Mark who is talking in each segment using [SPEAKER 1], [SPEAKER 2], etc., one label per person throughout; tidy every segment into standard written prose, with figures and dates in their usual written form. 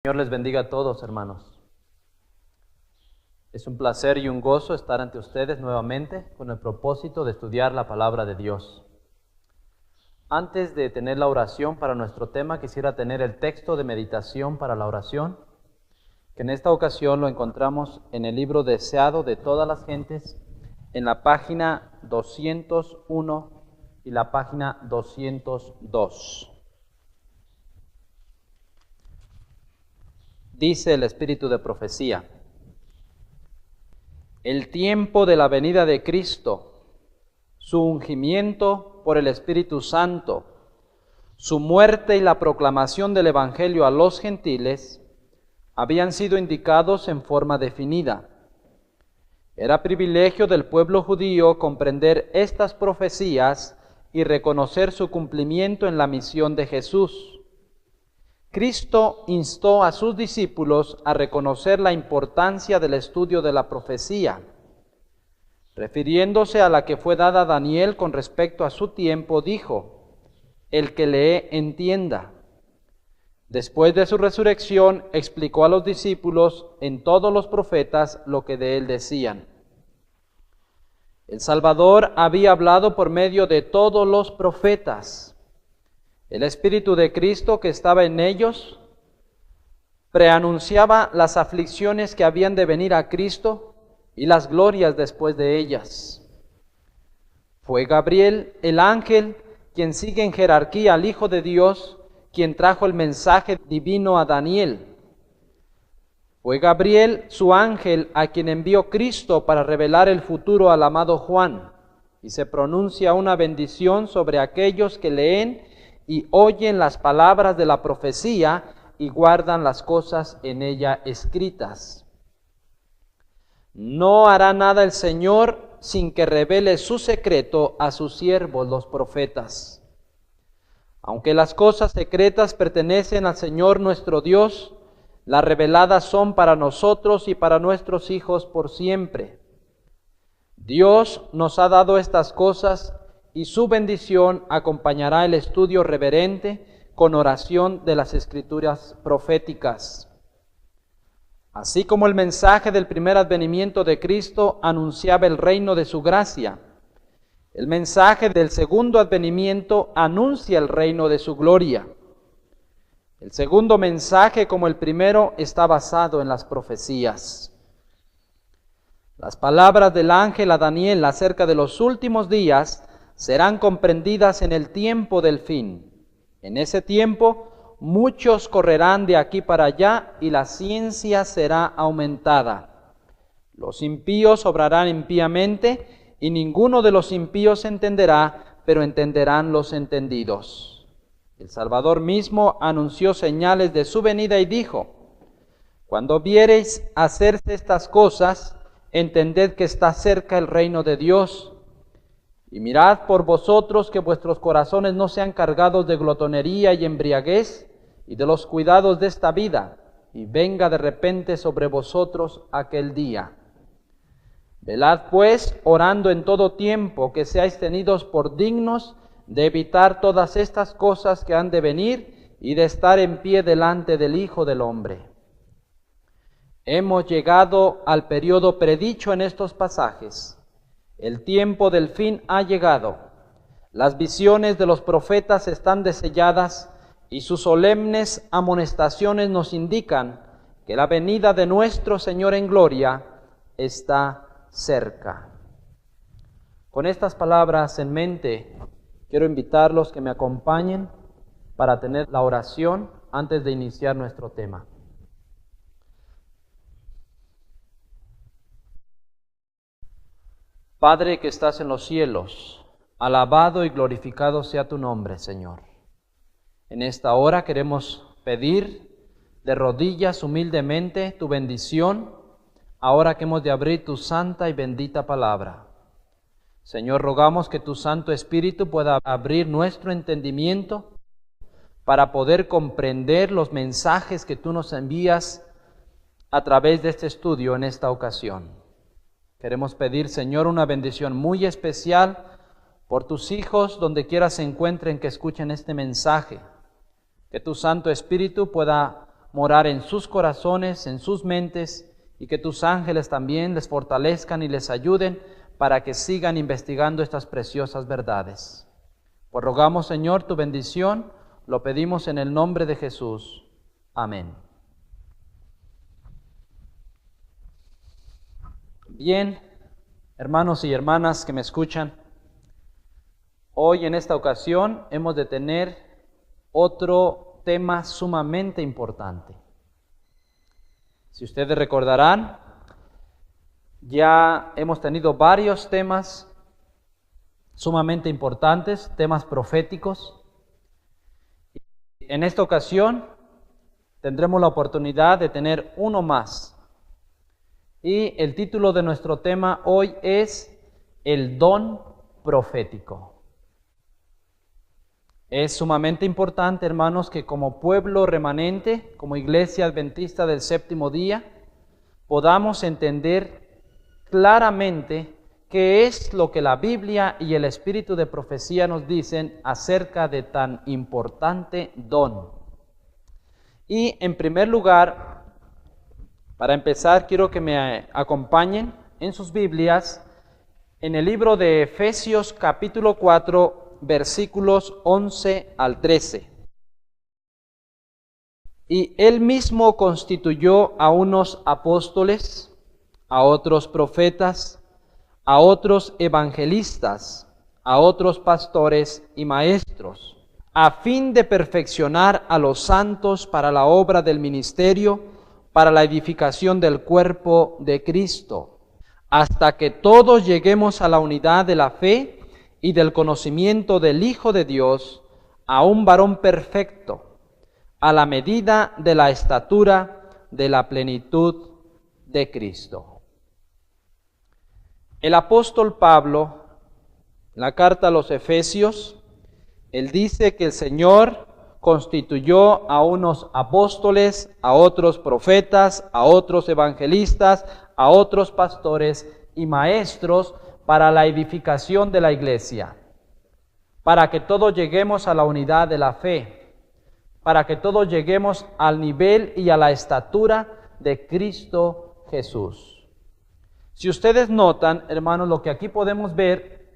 [SPEAKER 1] Señor les bendiga a todos, hermanos. Es un placer y un gozo estar ante ustedes nuevamente con el propósito de estudiar la palabra de Dios. Antes de tener la oración para nuestro tema, quisiera tener el texto de meditación para la oración, que en esta ocasión lo encontramos en el libro Deseado de todas las gentes, en la página 201 y la página 202. Dice el Espíritu de profecía: el tiempo de la venida de Cristo, su ungimiento por el Espíritu Santo, su muerte y la proclamación del Evangelio a los gentiles habían sido indicados en forma definida. Era privilegio del pueblo judío comprender estas profecías y reconocer su cumplimiento en la misión de Jesús. Cristo instó a sus discípulos a reconocer la importancia del estudio de la profecía. Refiriéndose a la que fue dada a Daniel con respecto a su tiempo, dijo: el que lee entienda. Después de su resurrección, explicó a los discípulos en todos los profetas lo que de él decían. El Salvador había hablado por medio de todos los profetas. El Espíritu de Cristo que estaba en ellos preanunciaba las aflicciones que habían de venir a Cristo y las glorias después de ellas. Fue Gabriel, el ángel, quien sigue en jerarquía al Hijo de Dios, quien trajo el mensaje divino a Daniel. Fue Gabriel, su ángel, a quien envió Cristo para revelar el futuro al amado Juan, y se pronuncia una bendición sobre aquellos que leen y oyen las palabras de la profecía y guardan las cosas en ella escritas. No hará nada el Señor sin que revele su secreto a sus siervos los profetas. Aunque las cosas secretas pertenecen al Señor nuestro Dios, las reveladas son para nosotros y para nuestros hijos por siempre. Dios nos ha dado estas cosas y su bendición acompañará el estudio reverente con oración de las Escrituras proféticas. Así como el mensaje del primer advenimiento de Cristo anunciaba el reino de su gracia, el mensaje del segundo advenimiento anuncia el reino de su gloria. El segundo mensaje, como el primero, está basado en las profecías. Las palabras del ángel a Daniel acerca de los últimos días serán comprendidas en el tiempo del fin. En ese tiempo, muchos correrán de aquí para allá y la ciencia será aumentada. Los impíos obrarán impíamente y ninguno de los impíos entenderá, pero entenderán los entendidos. El Salvador mismo anunció señales de su venida y dijo: cuando viereis hacerse estas cosas, entended que está cerca el reino de Dios. Y mirad por vosotros que vuestros corazones no sean cargados de glotonería y embriaguez y de los cuidados de esta vida, y venga de repente sobre vosotros aquel día. Velad pues, orando en todo tiempo, que seáis tenidos por dignos de evitar todas estas cosas que han de venir y de estar en pie delante del Hijo del Hombre. Hemos llegado al periodo predicho en estos pasajes. El tiempo del fin ha llegado. Las visiones de los profetas están deselladas y sus solemnes amonestaciones nos indican que la venida de nuestro Señor en gloria está cerca. Con estas palabras en mente, quiero invitarlos que me acompañen para tener la oración antes de iniciar nuestro tema. Padre que estás en los cielos, alabado y glorificado sea tu nombre, Señor. En esta hora queremos pedir de rodillas humildemente tu bendición, ahora que hemos de abrir tu santa y bendita palabra. Señor, rogamos que tu Santo Espíritu pueda abrir nuestro entendimiento para poder comprender los mensajes que tú nos envías a través de este estudio en esta ocasión. Queremos pedir, Señor, una bendición muy especial por tus hijos, donde quiera se encuentren, que escuchen este mensaje. Que tu Santo Espíritu pueda morar en sus corazones, en sus mentes, y que tus ángeles también les fortalezcan y les ayuden para que sigan investigando estas preciosas verdades. Pues rogamos, Señor, tu bendición, lo pedimos en el nombre de Jesús. Amén. Bien, hermanos y hermanas que me escuchan, hoy en esta ocasión hemos de tener otro tema sumamente importante. Si ustedes recordarán, ya hemos tenido varios temas sumamente importantes, temas proféticos. En esta ocasión tendremos la oportunidad de tener uno más. Y el título de nuestro tema hoy es el don profético. Es sumamente importante, hermanos, que como pueblo remanente, como iglesia adventista del séptimo día, podamos entender claramente qué es lo que la Biblia y el espíritu de profecía nos dicen acerca de tan importante don. Y en primer lugar, para empezar, quiero que me acompañen en sus Biblias en el libro de Efesios capítulo 4, versículos 11 al 13. Y él mismo constituyó a unos apóstoles, a otros profetas, a otros evangelistas, a otros pastores y maestros, a fin de perfeccionar a los santos para la obra del ministerio, para la edificación del cuerpo de Cristo, hasta que todos lleguemos a la unidad de la fe y del conocimiento del Hijo de Dios, a un varón perfecto, a la medida de la estatura de la plenitud de Cristo. El apóstol Pablo, en la carta a los Efesios, él dice que el Señor constituyó a unos apóstoles, a otros profetas, a otros evangelistas, a otros pastores y maestros para la edificación de la iglesia, para que todos lleguemos a la unidad de la fe, para que todos lleguemos al nivel y a la estatura de Cristo Jesús. Si ustedes notan, hermanos, lo que aquí podemos ver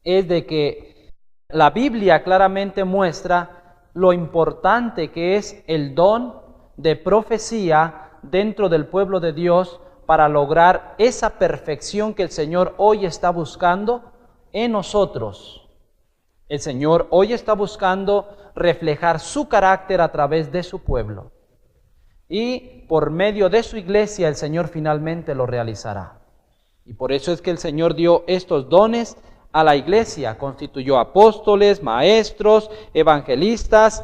[SPEAKER 1] es de que la Biblia claramente muestra lo importante que es el don de profecía dentro del pueblo de Dios para lograr esa perfección que el Señor hoy está buscando en nosotros. El Señor hoy está buscando reflejar su carácter a través de su pueblo. Y por medio de su iglesia el Señor finalmente lo realizará. Y por eso es que el Señor dio estos dones a la iglesia, constituyó apóstoles, maestros, evangelistas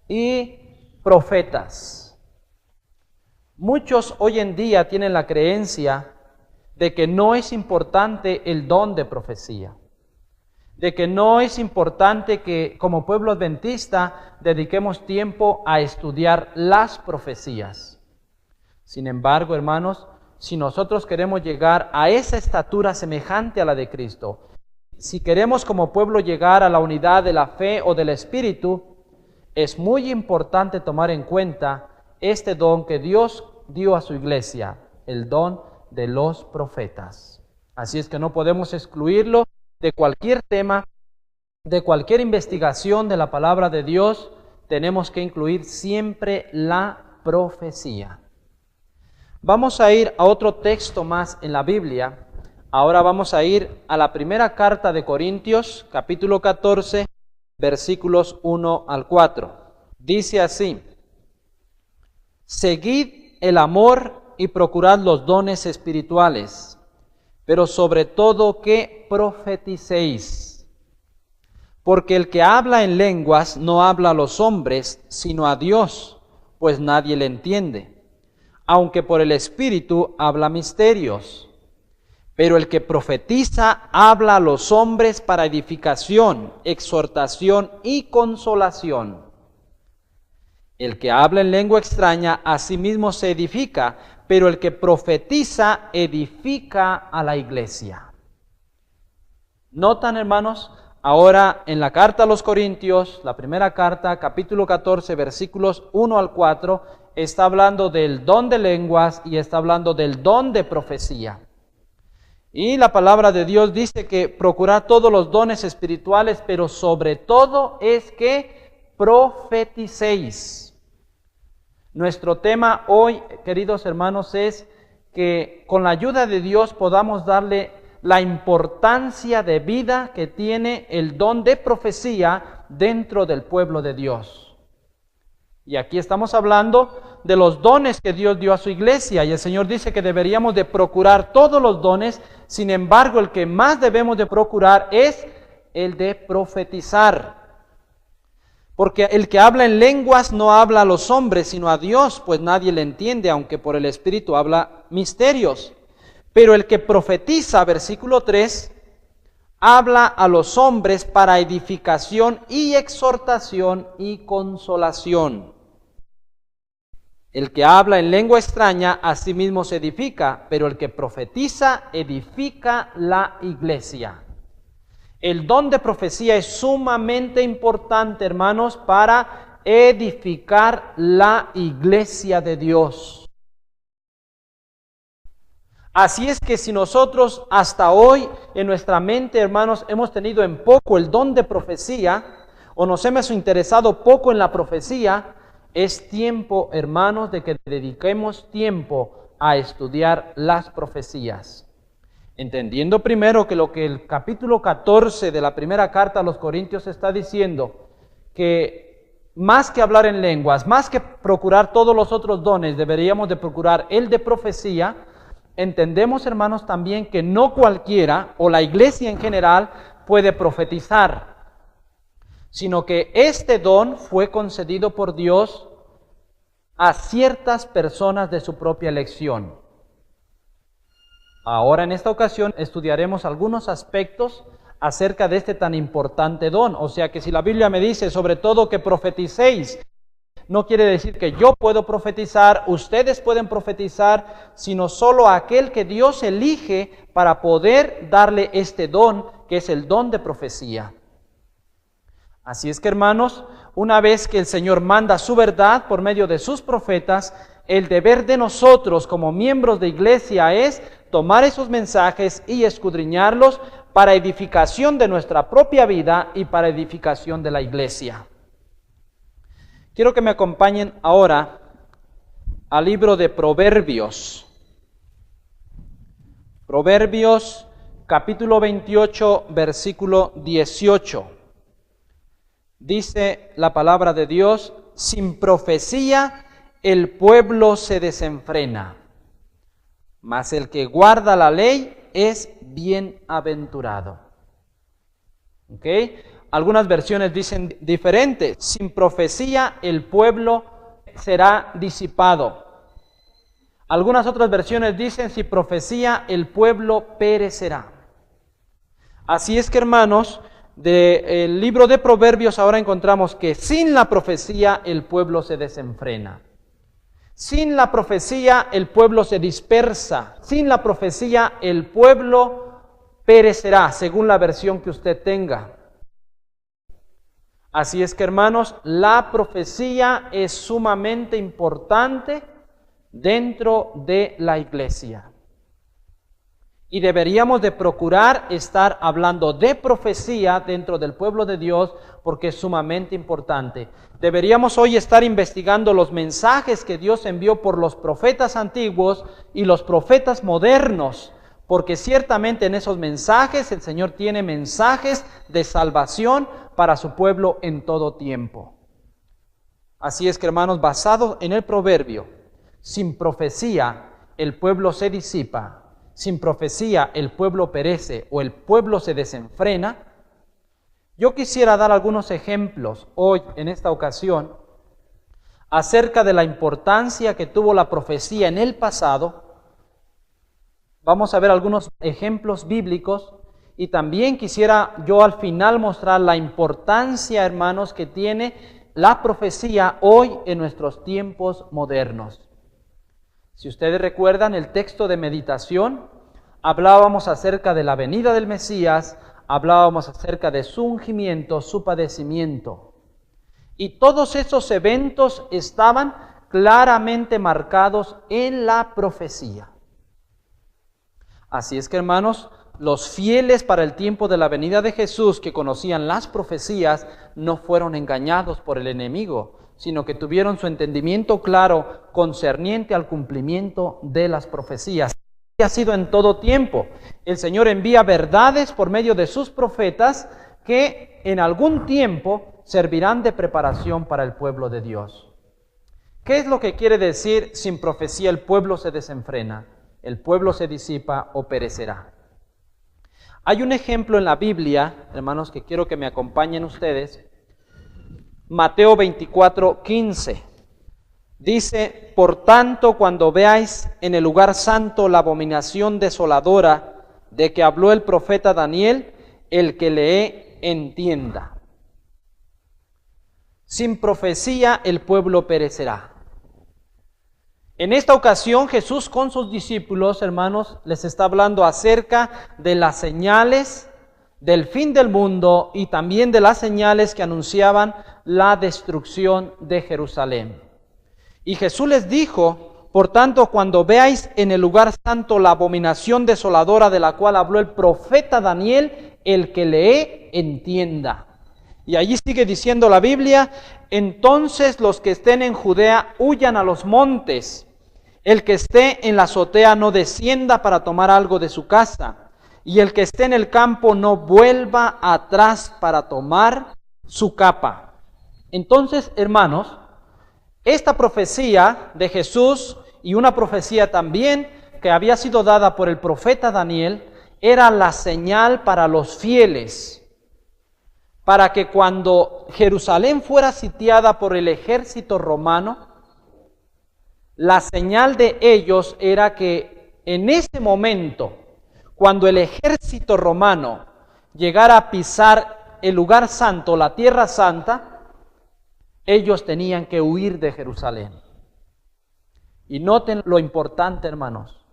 [SPEAKER 1] y profetas. Muchos hoy en día tienen la creencia de que no es importante el don de profecía, de que no es importante que como pueblo adventista dediquemos tiempo a estudiar las profecías. Sin embargo, hermanos, si nosotros queremos llegar a esa estatura semejante a la de Cristo, si queremos como pueblo llegar a la unidad de la fe o del Espíritu, es muy importante tomar en cuenta este don que Dios dio a su iglesia, el don de los profetas. Así es que no podemos excluirlo de cualquier tema, de cualquier investigación de la palabra de Dios. Tenemos que incluir siempre la profecía. Vamos a ir a otro texto más en la Biblia. Ahora vamos a ir a la primera carta de Corintios, capítulo 14, versículos 1 al 4. Dice así: seguid el amor y procurad los dones espirituales, pero sobre todo que profeticéis. Porque el que habla en lenguas no habla a los hombres, sino a Dios, pues nadie le entiende, aunque por el Espíritu habla misterios. Pero el que profetiza habla a los hombres para edificación, exhortación y consolación. El que habla en lengua extraña a sí mismo se edifica, pero el que profetiza edifica a la iglesia. ¿Notan, hermanos? Ahora en la carta a los Corintios, la primera carta, capítulo 14, versículos 1 al 4, está hablando del don de lenguas y está hablando del don de profecía. Y la palabra de Dios dice que procurar todos los dones espirituales, pero sobre todo es que profeticéis. Nuestro tema hoy, queridos hermanos, es que con la ayuda de Dios podamos darle la importancia de vida que tiene el don de profecía dentro del pueblo de Dios. Y aquí estamos hablando de los dones que Dios dio a su iglesia, y el Señor dice que deberíamos de procurar todos los dones. Sin embargo, el que más debemos de procurar es el de profetizar. Porque el que habla en lenguas no habla a los hombres, sino a Dios, pues nadie le entiende, aunque por el Espíritu habla misterios. Pero el que profetiza, versículo 3, habla a los hombres para edificación y exhortación y consolación. El que habla en lengua extraña a sí mismo se edifica, pero el que profetiza edifica la iglesia. El don de profecía es sumamente importante, hermanos, para edificar la iglesia de Dios. Así es que si nosotros hasta hoy en nuestra mente, hermanos, hemos tenido en poco el don de profecía, o nos hemos interesado poco en la profecía, es tiempo, hermanos, de que dediquemos tiempo a estudiar las profecías. Entendiendo primero que lo que el capítulo 14 de la primera carta a los Corintios está diciendo, que más que hablar en lenguas, más que procurar todos los otros dones, deberíamos de procurar el de profecía. Entendemos, hermanos, también que no cualquiera, o la iglesia en general, puede profetizar, sino que este don fue concedido por Dios a ciertas personas de su propia elección. Ahora, en esta ocasión, estudiaremos algunos aspectos acerca de este tan importante don. O sea que si la Biblia me dice, sobre todo, que profeticéis, no quiere decir que yo puedo profetizar, ustedes pueden profetizar, sino solo aquel que Dios elige para poder darle este don, que es el don de profecía. Así es que, hermanos, una vez que el Señor manda su verdad por medio de sus profetas, el deber de nosotros como miembros de iglesia es tomar esos mensajes y escudriñarlos para edificación de nuestra propia vida y para edificación de la iglesia. Quiero que me acompañen ahora al libro de Proverbios. Proverbios capítulo 28, versículo 18. Dice la palabra de Dios: sin profecía el pueblo se desenfrena, mas el que guarda la ley es bienaventurado. ¿Ok? Algunas versiones dicen diferente: sin profecía el pueblo será disipado. Algunas otras versiones dicen: sin profecía el pueblo perecerá. Así es que, hermanos, del libro de Proverbios ahora encontramos que sin la profecía el pueblo se desenfrena. Sin la profecía el pueblo se dispersa. Sin la profecía el pueblo perecerá, según la versión que usted tenga. Así es que, hermanos, la profecía es sumamente importante dentro de la iglesia. Y deberíamos de procurar estar hablando de profecía dentro del pueblo de Dios, porque es sumamente importante. Deberíamos hoy estar investigando los mensajes que Dios envió por los profetas antiguos y los profetas modernos, porque ciertamente en esos mensajes el Señor tiene mensajes de salvación para su pueblo en todo tiempo. Así es que, hermanos, basado en el proverbio, sin profecía el pueblo se disipa, sin profecía el pueblo perece o el pueblo se desenfrena. Yo quisiera dar algunos ejemplos hoy, en esta ocasión, acerca de la importancia que tuvo la profecía en el pasado. Vamos a ver algunos ejemplos bíblicos y también quisiera yo al final mostrar la importancia, hermanos, que tiene la profecía hoy en nuestros tiempos modernos. Si ustedes recuerdan el texto de meditación, hablábamos acerca de la venida del Mesías, hablábamos acerca de su ungimiento, su padecimiento. Y todos esos eventos estaban claramente marcados en la profecía. Así es que, hermanos, los fieles para el tiempo de la venida de Jesús, que conocían las profecías, no fueron engañados por el enemigo, sino que tuvieron su entendimiento claro concerniente al cumplimiento de las profecías. Y ha sido en todo tiempo. El Señor envía verdades por medio de sus profetas que en algún tiempo servirán de preparación para el pueblo de Dios. ¿Qué es lo que quiere decir sin profecía el pueblo se desenfrena, el pueblo se disipa o perecerá? Hay un ejemplo en la Biblia, hermanos, que quiero que me acompañen ustedes. Mateo 24:15. Dice: por tanto, cuando veáis en el lugar santo la abominación desoladora de que habló el profeta Daniel, el que lee entienda. Sin profecía el pueblo perecerá. En esta ocasión Jesús con sus discípulos, hermanos, les está hablando acerca de las señales del fin del mundo y también de las señales que anunciaban la destrucción de Jerusalén. Y Jesús les dijo: por tanto, cuando veáis en el lugar santo la abominación desoladora de la cual habló el profeta Daniel, el que lee entienda. Y allí sigue diciendo la Biblia: entonces los que estén en Judea huyan a los montes. El que esté en la azotea no descienda para tomar algo de su casa, y el que esté en el campo no vuelva atrás para tomar su capa. Entonces, hermanos, esta profecía de Jesús y una profecía también que había sido dada por el profeta Daniel era la señal para los fieles, para que cuando Jerusalén fuera sitiada por el ejército romano, la señal de ellos era que en ese momento, cuando el ejército romano llegara a pisar el lugar santo, la tierra santa, ellos tenían que huir de Jerusalén. Y noten lo importante, hermanos.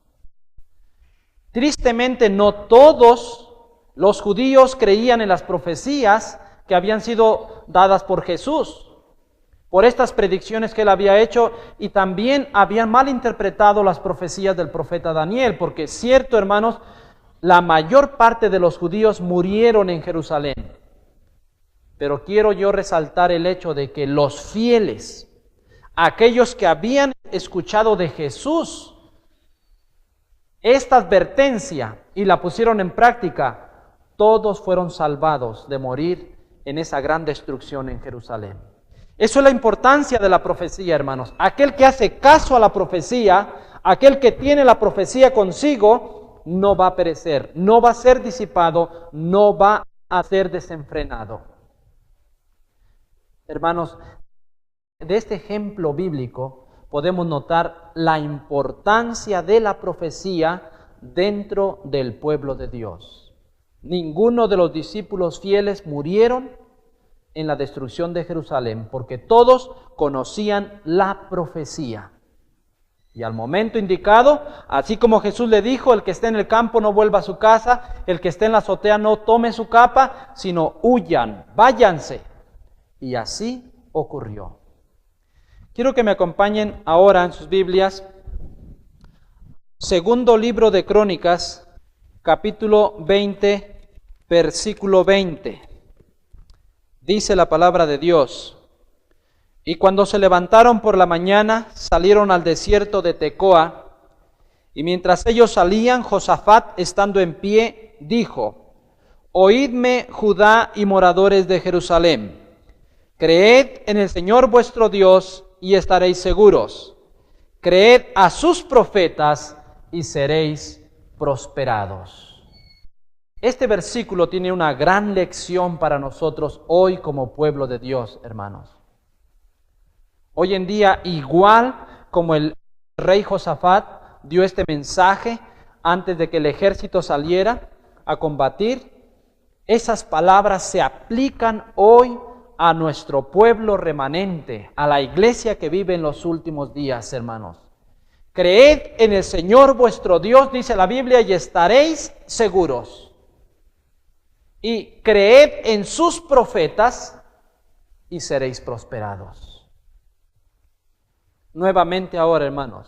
[SPEAKER 1] Tristemente, no todos los judíos creían en las profecías que habían sido dadas por Jesús, por estas predicciones que él había hecho, y también habían malinterpretado las profecías del profeta Daniel, porque es cierto, hermanos, la mayor parte de los judíos murieron en Jerusalén. Pero quiero yo resaltar el hecho de que los fieles, aquellos que habían escuchado de Jesús esta advertencia y la pusieron en práctica, todos fueron salvados de morir en esa gran destrucción en Jerusalén. Eso es la importancia de la profecía, hermanos. Aquel que hace caso a la profecía, aquel que tiene la profecía consigo, no va a perecer, no va a ser disipado, no va a ser desenfrenado. Hermanos, de este ejemplo bíblico podemos notar la importancia de la profecía dentro del pueblo de Dios. Ninguno de los discípulos fieles murieron en la destrucción de Jerusalén, porque todos conocían la profecía. Y al momento indicado, así como Jesús le dijo: el que esté en el campo no vuelva a su casa, el que esté en la azotea no tome su capa, sino huyan, váyanse. Y así ocurrió. Quiero que me acompañen ahora en sus Biblias, segundo libro de Crónicas, capítulo 20, versículo 20. Dice la palabra de Dios: y cuando se levantaron por la mañana, salieron al desierto de Tecoa, y mientras ellos salían, Josafat, estando en pie, dijo: oídme, Judá y moradores de Jerusalén, creed en el Señor vuestro Dios y estaréis seguros. Creed a sus profetas y seréis prosperados. Este versículo tiene una gran lección para nosotros hoy como pueblo de Dios, hermanos. Hoy en día, igual como el rey Josafat dio este mensaje antes de que el ejército saliera a combatir, esas palabras se aplican hoy a nuestro pueblo remanente, a la iglesia que vive en los últimos días, hermanos. Creed en el Señor vuestro Dios, dice la Biblia, y estaréis seguros. Y creed en sus profetas y seréis prosperados. nuevamente ahora, hermanos.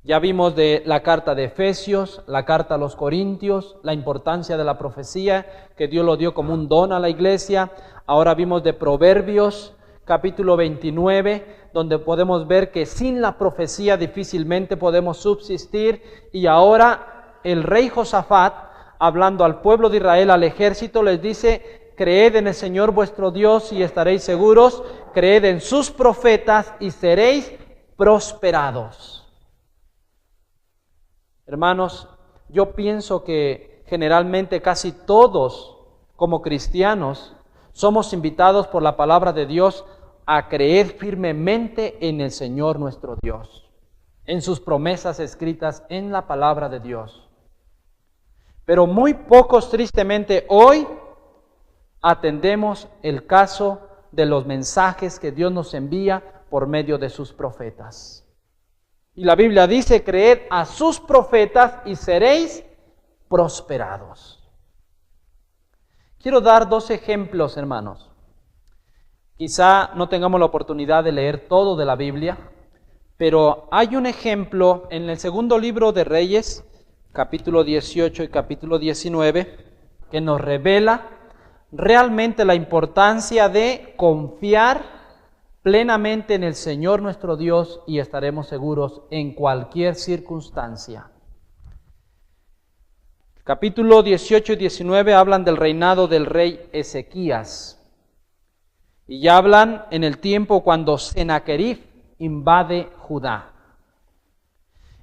[SPEAKER 1] Ya vimos de la carta de Efesios, la carta a los Corintios, la importancia de la profecía, que Dios lo dio como un don a la iglesia. Ahora vimos de Proverbios, capítulo 29, donde podemos ver que sin la profecía difícilmente podemos subsistir. Y ahora el rey Josafat, hablando al pueblo de Israel, al ejército, les dice: creed en el Señor vuestro Dios y estaréis seguros, creed en sus profetas y seréis prosperados. Hermanos, yo pienso que generalmente casi todos como cristianos somos invitados por la palabra de Dios a creer firmemente en el Señor nuestro Dios, en sus promesas escritas en la palabra de Dios. Pero muy pocos, tristemente, hoy atendemos el caso de los mensajes que Dios nos envía por medio de sus profetas. Y la Biblia dice: creed a sus profetas y seréis prosperados. Quiero dar 2 ejemplos, hermanos. Quizá no tengamos la oportunidad de leer todo de la Biblia, pero hay un ejemplo en el segundo libro de Reyes, capítulo 18 y capítulo 19, que nos revela realmente la importancia de confiar plenamente en el Señor nuestro Dios y estaremos seguros en cualquier circunstancia. Capítulo 18 y 19 hablan del reinado del rey Ezequías. Y ya hablan en el tiempo cuando Sennacherib invade Judá.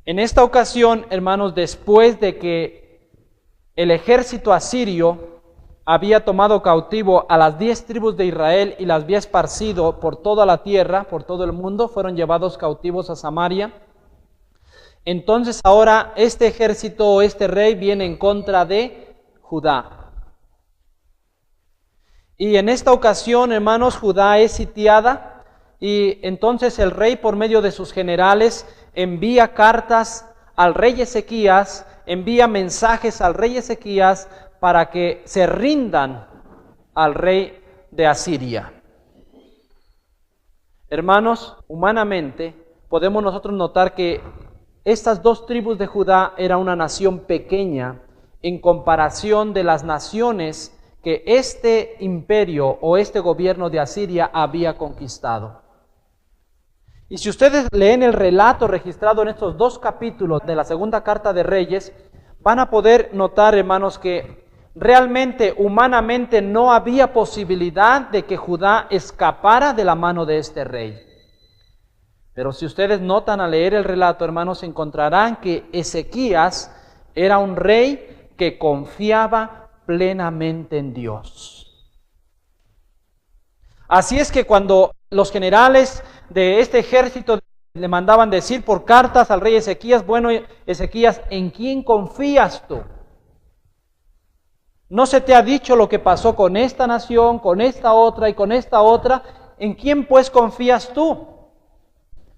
[SPEAKER 1] En esta ocasión, hermanos, después de que el ejército asirio había tomado cautivo a las 10 tribus de Israel y las había esparcido por toda la tierra, por todo el mundo, fueron llevados cautivos a Samaria. Entonces ahora este ejército o este rey viene en contra de Judá. Y en esta ocasión, hermanos, Judá es sitiada y entonces el rey, por medio de sus generales, envía cartas al rey Ezequías, envía mensajes al rey Ezequías para que se rindan al rey de Asiria. Hermanos, humanamente podemos nosotros notar que estas 2 tribus de Judá era una nación pequeña en comparación de las naciones que este imperio o este gobierno de Asiria había conquistado. Y si ustedes leen el relato registrado en estos 2 capítulos de la segunda carta de Reyes, van a poder notar, hermanos, que realmente, humanamente, no había posibilidad de que Judá escapara de la mano de este rey. Pero si ustedes notan al leer el relato, hermanos, encontrarán que Ezequías era un rey que confiaba plenamente en Dios. Así es que cuando los generales de este ejército le mandaban decir por cartas al rey Ezequías: bueno, Ezequías, ¿en quién confías tú? ¿No se te ha dicho lo que pasó con esta nación, con esta otra y con esta otra? ¿En quién pues confías tú?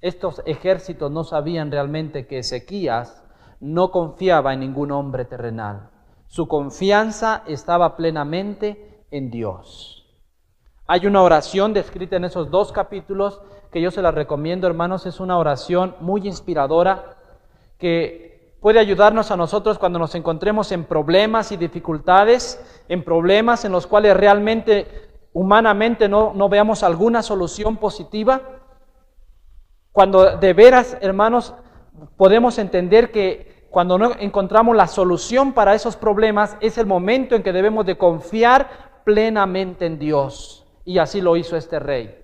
[SPEAKER 1] Estos ejércitos no sabían realmente que Ezequías no confiaba en ningún hombre terrenal. Su confianza estaba plenamente en Dios. Hay una oración descrita en esos 2 capítulos que yo se la recomiendo, hermanos. Es una oración muy inspiradora que puede ayudarnos a nosotros cuando nos encontremos en problemas y dificultades, en problemas en los cuales realmente humanamente no veamos alguna solución positiva. Cuando de veras, hermanos, podemos entender que cuando no encontramos la solución para esos problemas, es el momento en que debemos de confiar plenamente en Dios. Y así lo hizo este rey.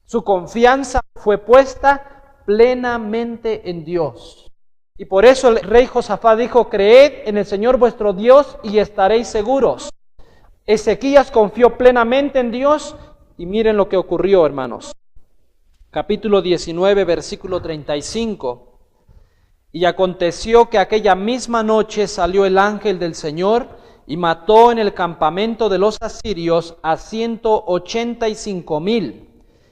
[SPEAKER 1] Su confianza fue puesta plenamente en Dios. Y por eso el rey Josafat dijo: creed en el Señor vuestro Dios y estaréis seguros. Ezequías confió plenamente en Dios y miren lo que ocurrió, hermanos. Capítulo 19, versículo 35. Y aconteció que aquella misma noche salió el ángel del Señor y mató en el campamento de los asirios a 185,000.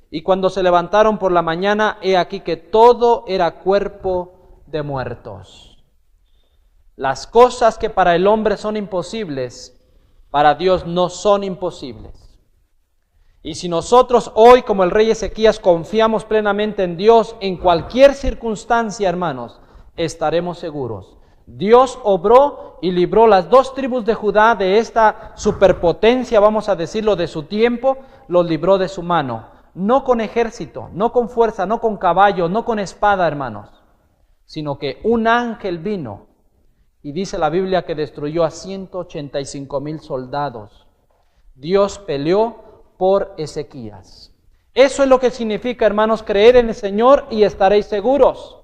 [SPEAKER 1] Y cuando se levantaron por la mañana, he aquí que todo era cuerpo de muertos. Las cosas que para el hombre son imposibles, para Dios no son imposibles. Y si nosotros hoy, como el rey Ezequías, confiamos plenamente en Dios, en cualquier circunstancia, hermanos, estaremos seguros. Dios obró y libró las 2 tribus de Judá de esta superpotencia, vamos a decirlo, de su tiempo, los libró de su mano. No con ejército, no con fuerza, no con caballos, no con espada, hermanos, sino que un ángel vino y dice la Biblia que destruyó a 185,000 soldados. Dios peleó por Ezequías. Eso es lo que significa, hermanos, creer en el Señor y estaréis seguros.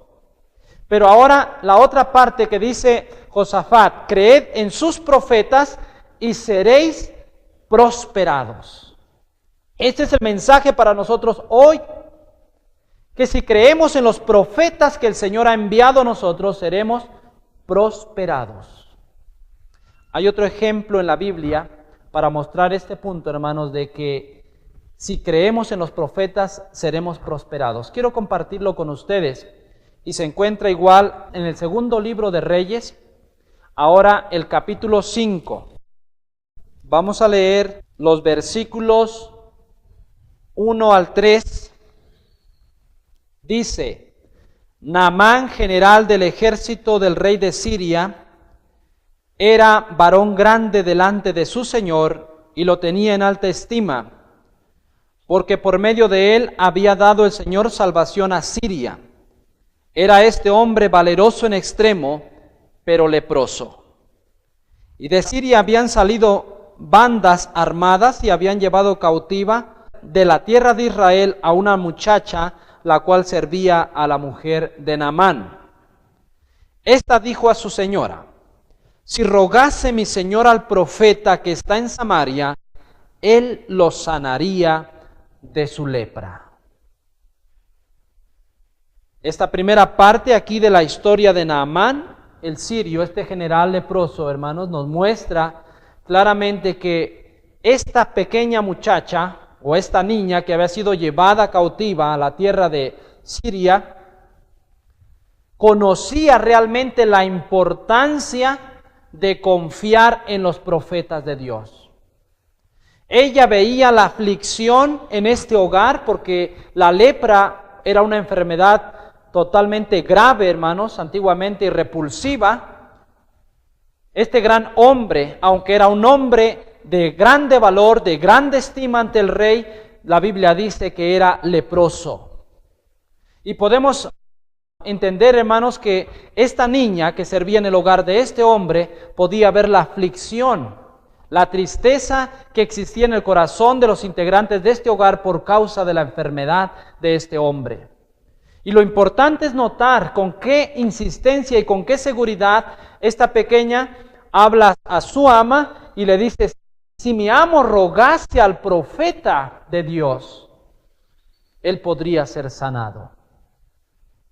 [SPEAKER 1] Pero ahora la otra parte que dice Josafat, creed en sus profetas y seréis prosperados. Este es el mensaje para nosotros hoy, que si creemos en los profetas que el Señor ha enviado a nosotros, seremos prosperados. Hay otro ejemplo en la Biblia para mostrar este punto, hermanos, de que si creemos en los profetas, seremos prosperados. Quiero compartirlo con ustedes. Y se encuentra igual en el segundo libro de Reyes, ahora el capítulo 5. Vamos a leer los versículos 1 al 3. Dice: Naamán, general del ejército del rey de Siria, era varón grande delante de su señor y lo tenía en alta estima, porque por medio de él había dado el Señor salvación a Siria. Era este hombre valeroso en extremo, pero leproso. Y de Siria habían salido bandas armadas y habían llevado cautiva de la tierra de Israel a una muchacha, la cual servía a la mujer de Naamán. Esta dijo a su señora: si rogase mi señor al profeta que está en Samaria, él lo sanaría de su lepra. Esta primera parte aquí de la historia de Naamán, el sirio, este general leproso, hermanos, nos muestra claramente que esta pequeña muchacha o esta niña que había sido llevada cautiva a la tierra de Siria, conocía realmente la importancia de confiar en los profetas de Dios. Ella veía la aflicción en este hogar porque la lepra era una enfermedad totalmente grave, hermanos, antiguamente, y repulsiva. Este gran hombre, aunque era un hombre de grande valor, de grande estima ante el rey, la Biblia dice que era leproso. Y podemos entender, hermanos, que esta niña que servía en el hogar de este hombre podía ver la aflicción, la tristeza que existía en el corazón de los integrantes de este hogar por causa de la enfermedad de este hombre. Y lo importante es notar con qué insistencia y con qué seguridad esta pequeña habla a su ama y le dice: si mi amo rogase al profeta de Dios, él podría ser sanado.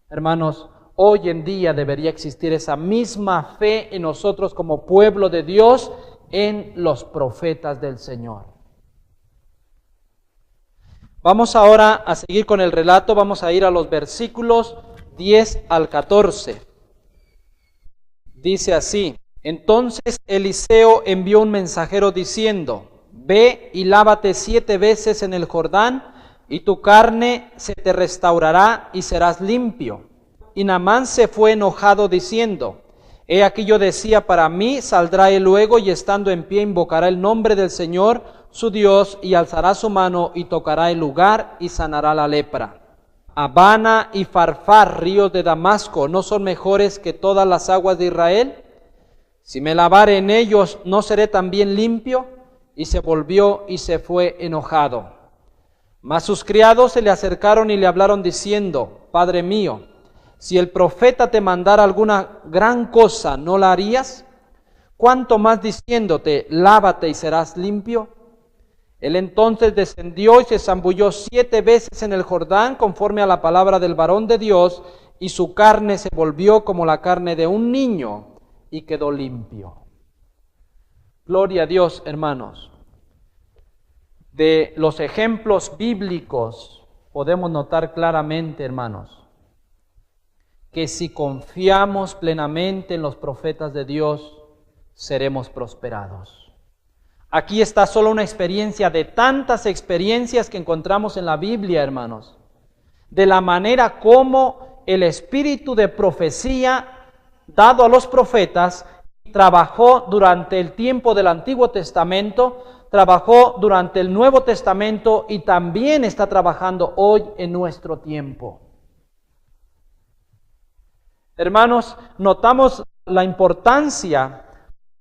[SPEAKER 1] Hermanos, hoy en día debería existir esa misma fe en nosotros como pueblo de Dios en los profetas del Señor. Vamos ahora a seguir con el relato, vamos a ir a los versículos 10 al 14. Dice así: entonces Eliseo envió un mensajero diciendo: ve y lávate 7 veces en el Jordán, y tu carne se te restaurará y serás limpio. Y Naamán se fue enojado diciendo: he aquí yo decía para mí, saldrá él luego y estando en pie invocará el nombre del Señor su Dios y alzará su mano y tocará el lugar y sanará la lepra. Abana y Farfar, ríos de Damasco, ¿no son mejores que todas las aguas de Israel? Si me lavare en ellos, ¿no seré también limpio? Y se volvió y se fue enojado. Mas sus criados se le acercaron y le hablaron diciendo: Padre mío, si el profeta te mandara alguna gran cosa, ¿no la harías? ¿Cuánto más diciéndote: lávate y serás limpio? Él entonces descendió y se zambulló 7 veces en el Jordán, conforme a la palabra del varón de Dios, y su carne se volvió como la carne de un niño, y quedó limpio. Gloria a Dios, hermanos. De los ejemplos bíblicos podemos notar claramente, hermanos, que si confiamos plenamente en los profetas de Dios, seremos prosperados. Aquí está solo una experiencia de tantas experiencias que encontramos en la Biblia, hermanos. De la manera como el espíritu de profecía dado a los profetas trabajó durante el tiempo del Antiguo Testamento, trabajó durante el Nuevo Testamento y también está trabajando hoy en nuestro tiempo. Hermanos, notamos la importancia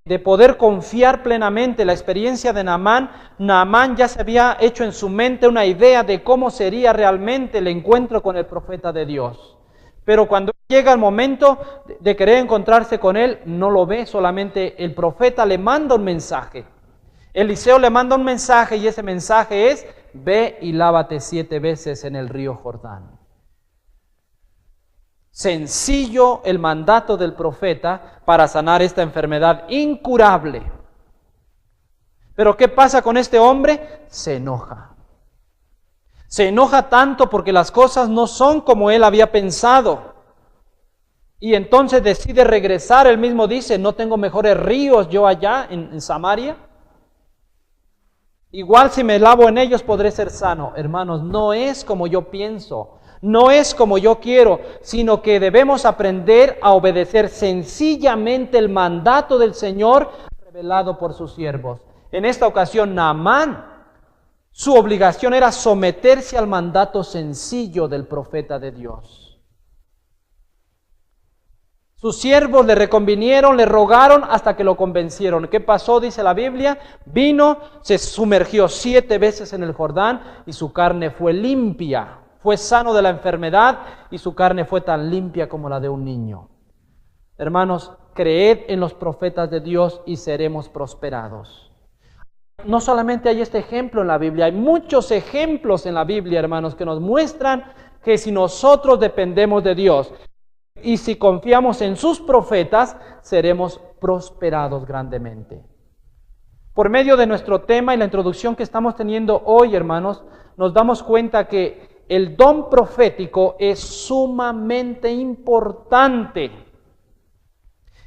[SPEAKER 1] de poder confiar plenamente en la experiencia de Naamán. Naamán ya se había hecho en su mente una idea de cómo sería realmente el encuentro con el profeta de Dios. Pero cuando llega el momento de querer encontrarse con él, no lo ve, solamente el profeta le manda un mensaje. Eliseo le manda un mensaje y ese mensaje es: ve y lávate 7 veces en el río Jordán. Sencillo el mandato del profeta para sanar esta enfermedad incurable. Pero ¿qué pasa con este hombre? Se enoja. Se enoja tanto porque las cosas no son como él había pensado. Y entonces decide regresar. Él mismo dice: ¿no tengo mejores ríos yo allá en Samaria? Igual si me lavo en ellos podré ser sano. Hermanos, no es como yo pienso, no es como yo quiero, sino que debemos aprender a obedecer sencillamente el mandato del Señor revelado por sus siervos. En esta ocasión, Naamán, su obligación era someterse al mandato sencillo del profeta de Dios. Sus siervos le reconvinieron, le rogaron hasta que lo convencieron. ¿Qué pasó? Dice la Biblia: vino, se sumergió 7 veces en el Jordán y su carne fue limpia. Fue sano de la enfermedad y su carne fue tan limpia como la de un niño. Hermanos, creed en los profetas de Dios y seremos prosperados. No solamente hay este ejemplo en la Biblia, hay muchos ejemplos en la Biblia, hermanos, que nos muestran que si nosotros dependemos de Dios y si confiamos en sus profetas, seremos prosperados grandemente. Por medio de nuestro tema y la introducción que estamos teniendo hoy, hermanos, nos damos cuenta que el don profético es sumamente importante.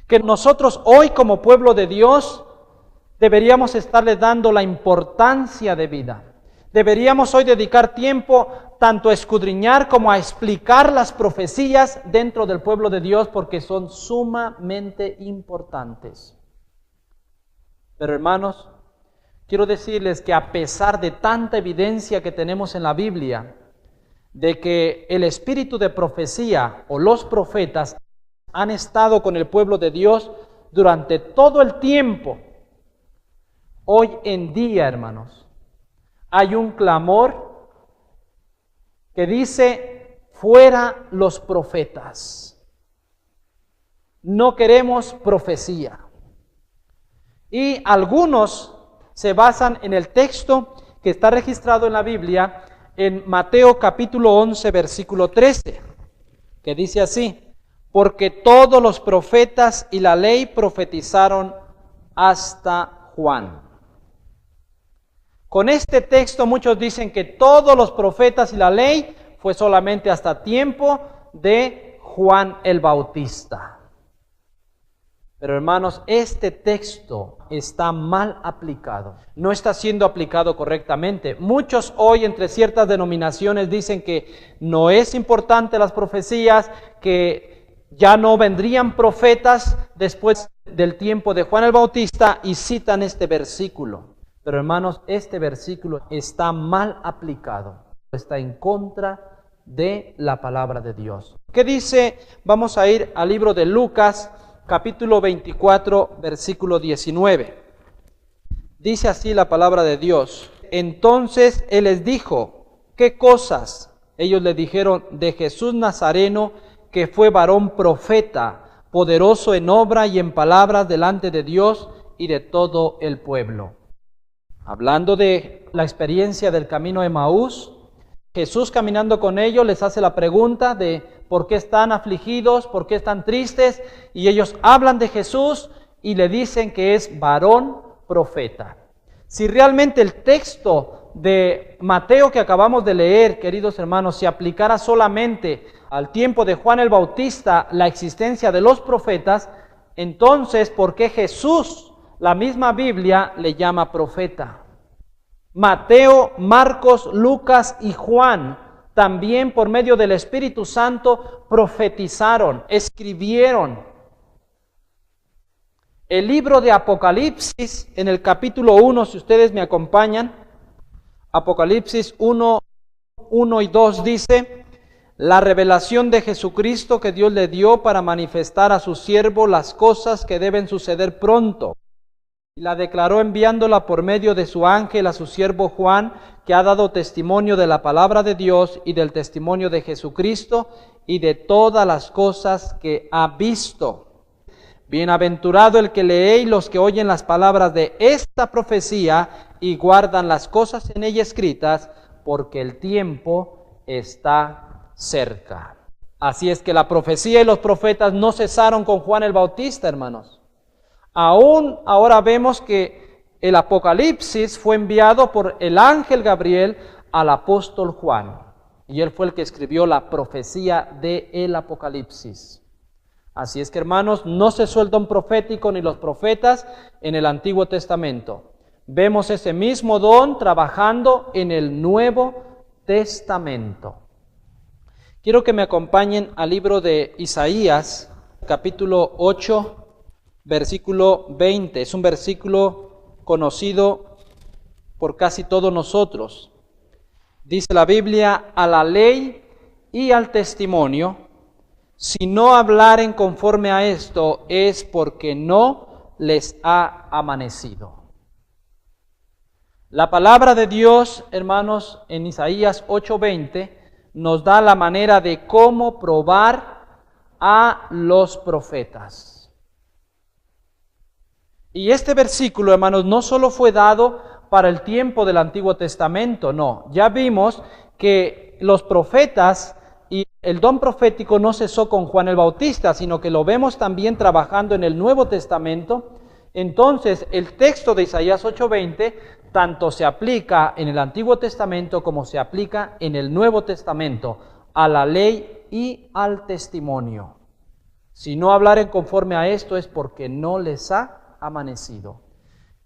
[SPEAKER 1] Que nosotros hoy como pueblo de Dios deberíamos estarle dando la importancia de vida. Deberíamos hoy dedicar tiempo tanto a escudriñar como a explicar las profecías dentro del pueblo de Dios, porque son sumamente importantes. Pero hermanos, quiero decirles que a pesar de tanta evidencia que tenemos en la Biblia, de que el espíritu de profecía o los profetas han estado con el pueblo de Dios durante todo el tiempo, hoy en día, hermanos, hay un clamor que dice: fuera los profetas. No queremos profecía. Y algunos se basan en el texto que está registrado en la Biblia, en Mateo capítulo 11, versículo 13, que dice así: porque todos los profetas y la ley profetizaron hasta Juan. Con este texto muchos dicen que todos los profetas y la ley fue solamente hasta tiempo de Juan el Bautista. Pero hermanos, este texto está mal aplicado, no está siendo aplicado correctamente. Muchos hoy entre ciertas denominaciones dicen que no es importante las profecías, que ya no vendrían profetas después del tiempo de Juan el Bautista y citan este versículo. Pero hermanos, este versículo está mal aplicado, está en contra de la palabra de Dios. ¿Qué dice? Vamos a ir al libro de Lucas, capítulo 24, versículo 19. Dice así la palabra de Dios: entonces Él les dijo: ¿qué cosas? Ellos le dijeron: de Jesús Nazareno, que fue varón profeta, poderoso en obra y en palabras delante de Dios y de todo el pueblo. Hablando de la experiencia del camino de Emaús, Jesús caminando con ellos les hace la pregunta de por qué están afligidos, por qué están tristes, y ellos hablan de Jesús y le dicen que es varón profeta. Si realmente el texto de Mateo que acabamos de leer, queridos hermanos, se aplicara solamente al tiempo de Juan el Bautista, la existencia de los profetas, entonces ¿por qué Jesús la misma Biblia le llama profeta. Mateo, Marcos, Lucas y Juan también por medio del Espíritu Santo profetizaron, escribieron. El libro de Apocalipsis, en el capítulo 1, si ustedes me acompañan, Apocalipsis 1 y 2 dice: la revelación de Jesucristo que Dios le dio para manifestar a su siervo las cosas que deben suceder pronto. Y la declaró enviándola por medio de su ángel a su siervo Juan, que ha dado testimonio de la palabra de Dios y del testimonio de Jesucristo y de todas las cosas que ha visto. Bienaventurado el que lee y los que oyen las palabras de esta profecía y guardan las cosas en ella escritas, porque el tiempo está cerca. Así es que la profecía y los profetas no cesaron con Juan el Bautista, hermanos. Aún ahora vemos que el Apocalipsis fue enviado por el ángel Gabriel al apóstol Juan. Y él fue el que escribió la profecía del Apocalipsis. Así es que, hermanos, no cesó el don profético ni los profetas en el Antiguo Testamento. Vemos ese mismo don trabajando en el Nuevo Testamento. Quiero que me acompañen al libro de Isaías, capítulo 8, versículo 20. Es un versículo conocido por casi todos nosotros. Dice la Biblia: a la ley y al testimonio, si no hablaren conforme a esto, es porque no les ha amanecido. La palabra de Dios, hermanos, en Isaías 8:20, nos da la manera de cómo probar a los profetas. Y este versículo, hermanos, no solo fue dado para el tiempo del Antiguo Testamento, no. Ya vimos que los profetas y el don profético no cesó con Juan el Bautista, sino que lo vemos también trabajando en el Nuevo Testamento. Entonces, el texto de Isaías 8:20 tanto se aplica en el Antiguo Testamento como se aplica en el Nuevo Testamento, a la ley y al testimonio. Si no hablaren conforme a esto, es porque no les ha amanecido.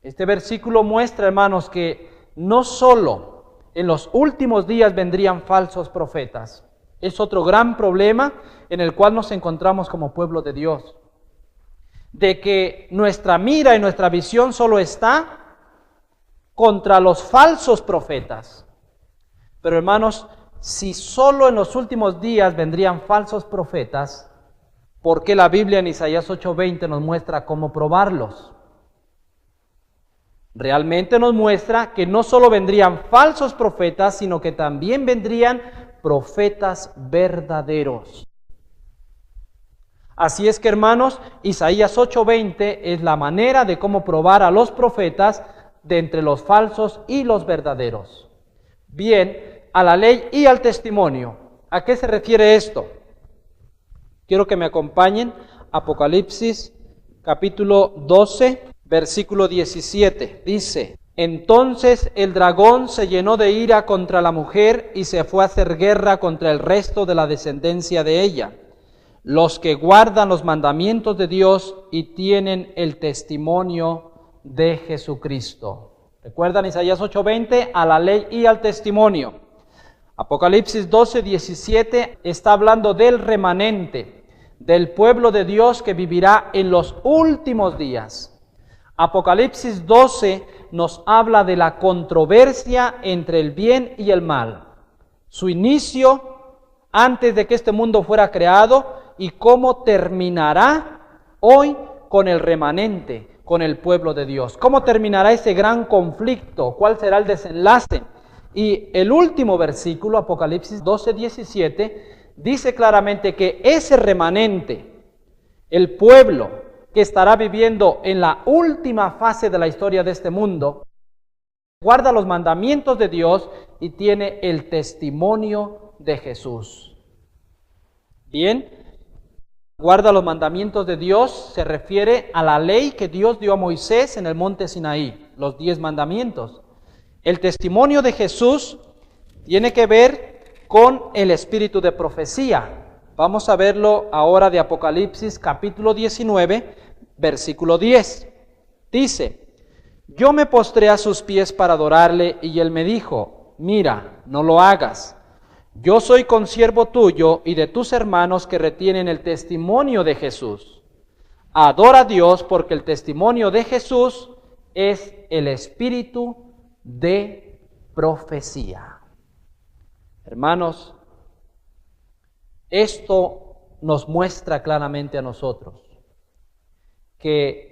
[SPEAKER 1] Este versículo muestra, hermanos, que no solo en los últimos días vendrían falsos profetas. Es otro gran problema en el cual nos encontramos como pueblo de Dios. De que nuestra mira y nuestra visión solo está contra los falsos profetas. Pero, hermanos, si solo en los últimos días vendrían falsos profetas, ¿por qué la Biblia en Isaías 8:20 nos muestra cómo probarlos? Realmente nos muestra que no solo vendrían falsos profetas, sino que también vendrían profetas verdaderos. Así es que, hermanos, Isaías 8:20 es la manera de cómo probar a los profetas de entre los falsos y los verdaderos. Bien, a la ley y al testimonio. ¿A qué se refiere esto? Quiero que me acompañen. Apocalipsis capítulo 12, versículo 17. Dice: entonces el dragón se llenó de ira contra la mujer y se fue a hacer guerra contra el resto de la descendencia de ella, los que guardan los mandamientos de Dios y tienen el testimonio de Jesucristo. ¿Recuerdan Isaías 8:20? A la ley y al testimonio. Apocalipsis 12:17 está hablando del remanente, del pueblo de Dios que vivirá en los últimos días. Apocalipsis 12 nos habla de la controversia entre el bien y el mal, su inicio antes de que este mundo fuera creado y cómo terminará hoy con el remanente, con el pueblo de Dios. ¿Cómo terminará ese gran conflicto? ¿Cuál será el desenlace? Y el último versículo, Apocalipsis 12:17, dice claramente que ese remanente, el pueblo que estará viviendo en la última fase de la historia de este mundo, guarda los mandamientos de Dios y tiene el testimonio de Jesús. Bien, guarda los mandamientos de Dios se refiere a la ley que Dios dio a Moisés en el monte Sinaí, los 10 mandamientos. El testimonio de Jesús tiene que ver con el espíritu de profecía. Vamos a verlo ahora de Apocalipsis capítulo 19, versículo 10. Dice: yo me postré a sus pies para adorarle, y él me dijo: mira, no lo hagas. Yo soy consiervo tuyo y de tus hermanos que retienen el testimonio de Jesús. Adora a Dios, porque el testimonio de Jesús es el espíritu de profecía. Hermanos, esto nos muestra claramente a nosotros que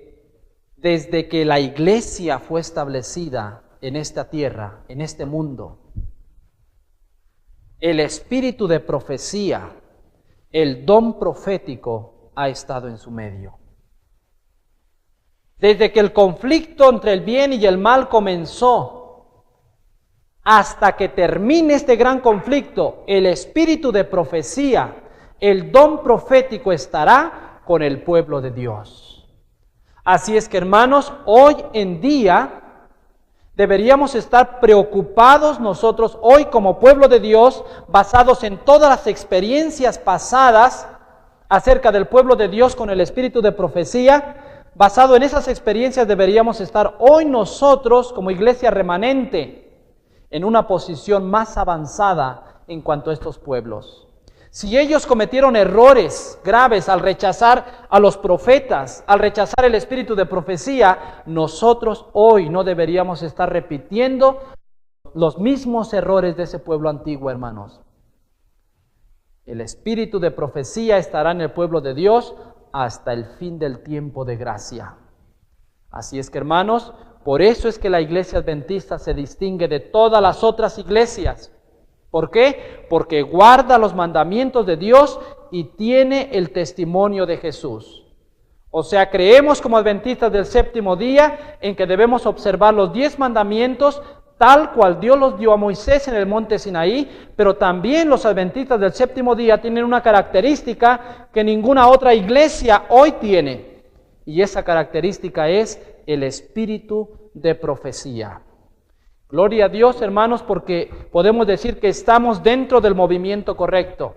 [SPEAKER 1] desde que la iglesia fue establecida en esta tierra, en este mundo, el espíritu de profecía, el don profético ha estado en su medio. Desde que el conflicto entre el bien y el mal comenzó, hasta que termine este gran conflicto, el espíritu de profecía, el don profético estará con el pueblo de Dios. Así es que, hermanos, hoy en día deberíamos estar preocupados nosotros hoy como pueblo de Dios, basados en todas las experiencias pasadas acerca del pueblo de Dios con el espíritu de profecía. Basado en esas experiencias deberíamos estar hoy nosotros como iglesia remanente en una posición más avanzada en cuanto a estos pueblos. Si ellos cometieron errores graves al rechazar a los profetas, al rechazar el espíritu de profecía, nosotros hoy no deberíamos estar repitiendo los mismos errores de ese pueblo antiguo, hermanos. El espíritu de profecía estará en el pueblo de Dios hasta el fin del tiempo de gracia. Así es que, hermanos, por eso es que la iglesia adventista se distingue de todas las otras iglesias. ¿Por qué? Porque guarda los mandamientos de Dios y tiene el testimonio de Jesús. O sea, creemos como adventistas del séptimo día en que debemos observar los 10 mandamientos tal cual Dios los dio a Moisés en el monte Sinaí, pero también los adventistas del séptimo día tienen una característica que ninguna otra iglesia hoy tiene. Y esa característica es el espíritu de profecía. Gloria a Dios, hermanos, porque podemos decir que estamos dentro del movimiento correcto.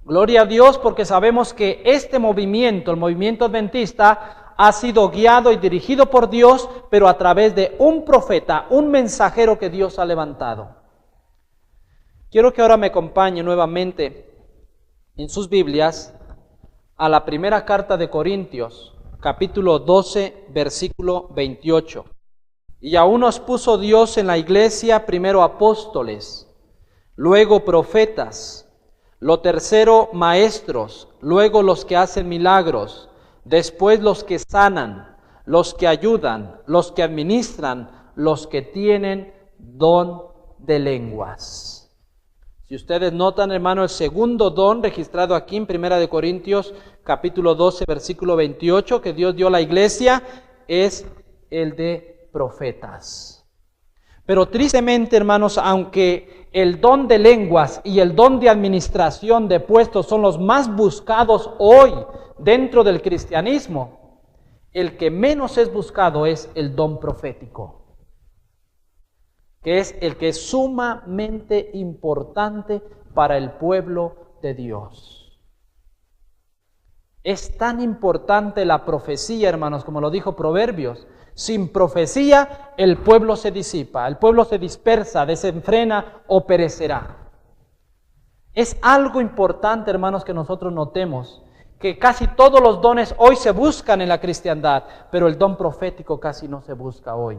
[SPEAKER 1] Gloria a Dios porque sabemos que este movimiento, el movimiento adventista, ha sido guiado y dirigido por Dios, pero a través de un profeta, un mensajero que Dios ha levantado. Quiero que ahora me acompañe nuevamente en sus Biblias a la primera carta de Corintios, capítulo 12, versículo 28. Y aún nos puso Dios en la iglesia primero apóstoles, luego profetas, lo tercero maestros, luego los que hacen milagros, después los que sanan, los que ayudan, los que administran, los que tienen don de lenguas. Si ustedes notan, hermano, el segundo don registrado aquí en 1 Corintios capítulo 12, versículo 28, que Dios dio a la iglesia, es el de profetas. Pero tristemente, hermanos, aunque el don de lenguas y el don de administración de puestos son los más buscados hoy dentro del cristianismo, el que menos es buscado es el don profético, que es el que es sumamente importante para el pueblo de Dios. Es tan importante la profecía, hermanos, como lo dijo Proverbios. Sin profecía, el pueblo se disipa, el pueblo se dispersa, desenfrena o perecerá. Es algo importante, hermanos, que nosotros notemos, que casi todos los dones hoy se buscan en la cristiandad, pero el don profético casi no se busca hoy.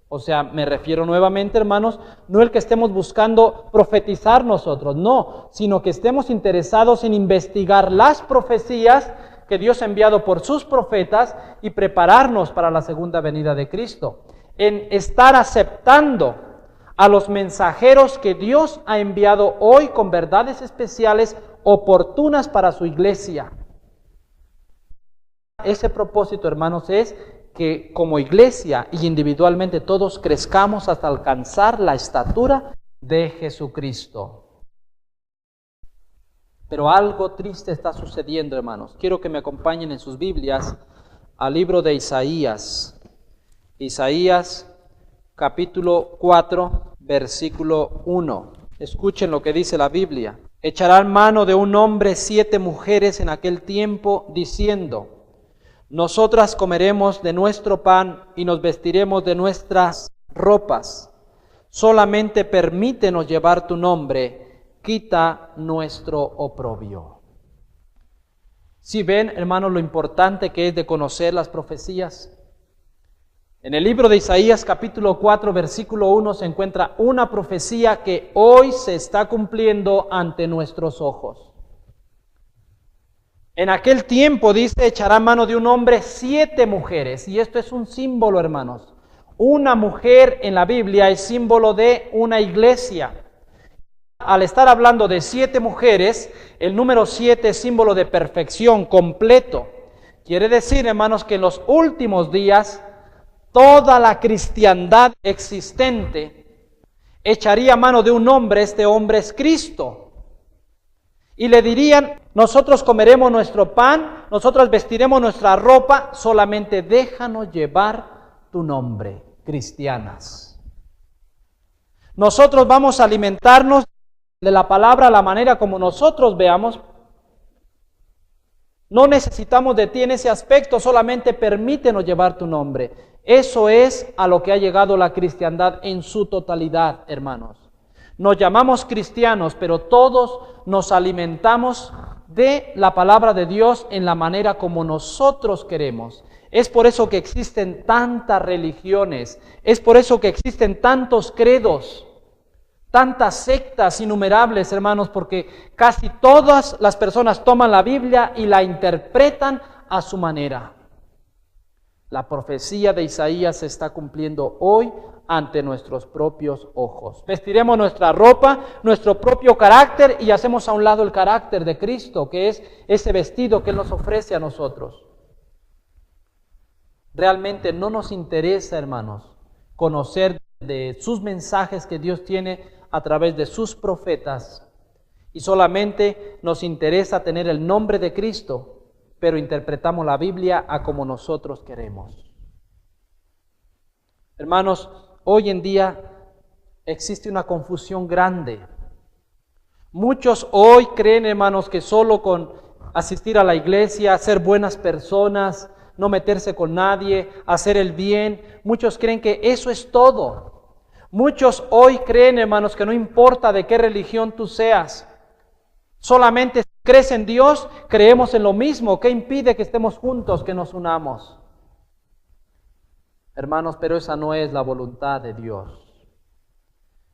[SPEAKER 1] O sea, me refiero nuevamente, hermanos, no el que estemos buscando profetizar nosotros, no, sino que estemos interesados en investigar las profecías que Dios ha enviado por sus profetas y prepararnos para la segunda venida de Cristo, en estar aceptando a los mensajeros que Dios ha enviado hoy con verdades especiales oportunas para su iglesia. Ese propósito, hermanos, es que como iglesia y individualmente todos crezcamos hasta alcanzar la estatura de Jesucristo. Pero algo triste está sucediendo, hermanos. Quiero que me acompañen en sus Biblias al libro de Isaías. Isaías capítulo 4, versículo 1. Escuchen lo que dice la Biblia. Echarán mano de un hombre 7 mujeres en aquel tiempo, diciendo: Nosotras comeremos de nuestro pan y nos vestiremos de nuestras ropas. Solamente permítenos llevar tu nombre, quita nuestro oprobio. Si ven, hermanos, lo importante que es de conocer las profecías. En el libro de Isaías capítulo 4 versículo 1 se encuentra una profecía que hoy se está cumpliendo ante nuestros ojos. En aquel tiempo, dice, echará mano de un hombre 7 mujeres. Y esto es un símbolo, hermanos. Una mujer en la Biblia es símbolo de una iglesia. Al estar hablando de 7 mujeres, el número 7 es símbolo de perfección, completo. Quiere decir, hermanos, que en los últimos días, toda la cristiandad existente echaría mano de un hombre, este hombre es Cristo. Y le dirían, nosotros comeremos nuestro pan, nosotros vestiremos nuestra ropa, solamente déjanos llevar tu nombre, cristianas. Nosotros vamos a alimentarnos de la palabra a la manera como nosotros veamos. No necesitamos de ti en ese aspecto, solamente permítenos llevar tu nombre. Eso es a lo que ha llegado la cristiandad en su totalidad, hermanos. Nos llamamos cristianos, pero todos nos alimentamos de la palabra de Dios en la manera como nosotros queremos. Es por eso que existen tantas religiones, es por eso que existen tantos credos, tantas sectas innumerables, hermanos, porque casi todas las personas toman la Biblia y la interpretan a su manera. La profecía de Isaías se está cumpliendo hoy ante nuestros propios ojos. Vestiremos nuestra ropa, nuestro propio carácter y hacemos a un lado el carácter de Cristo, que es ese vestido que Él nos ofrece a nosotros. Realmente no nos interesa, hermanos, conocer de sus mensajes que Dios tiene a través de sus profetas y solamente nos interesa tener el nombre de Cristo, pero interpretamos la Biblia a como nosotros queremos. Hermanos, hoy en día existe una confusión grande. Muchos hoy creen, hermanos, que solo con asistir a la iglesia, ser buenas personas, no meterse con nadie, hacer el bien, muchos creen que eso es todo. Muchos hoy creen, hermanos, que no importa de qué religión tú seas, solamente si crees en Dios, creemos en lo mismo. ¿Qué impide que estemos juntos, que nos unamos? Hermanos, pero esa no es la voluntad de Dios.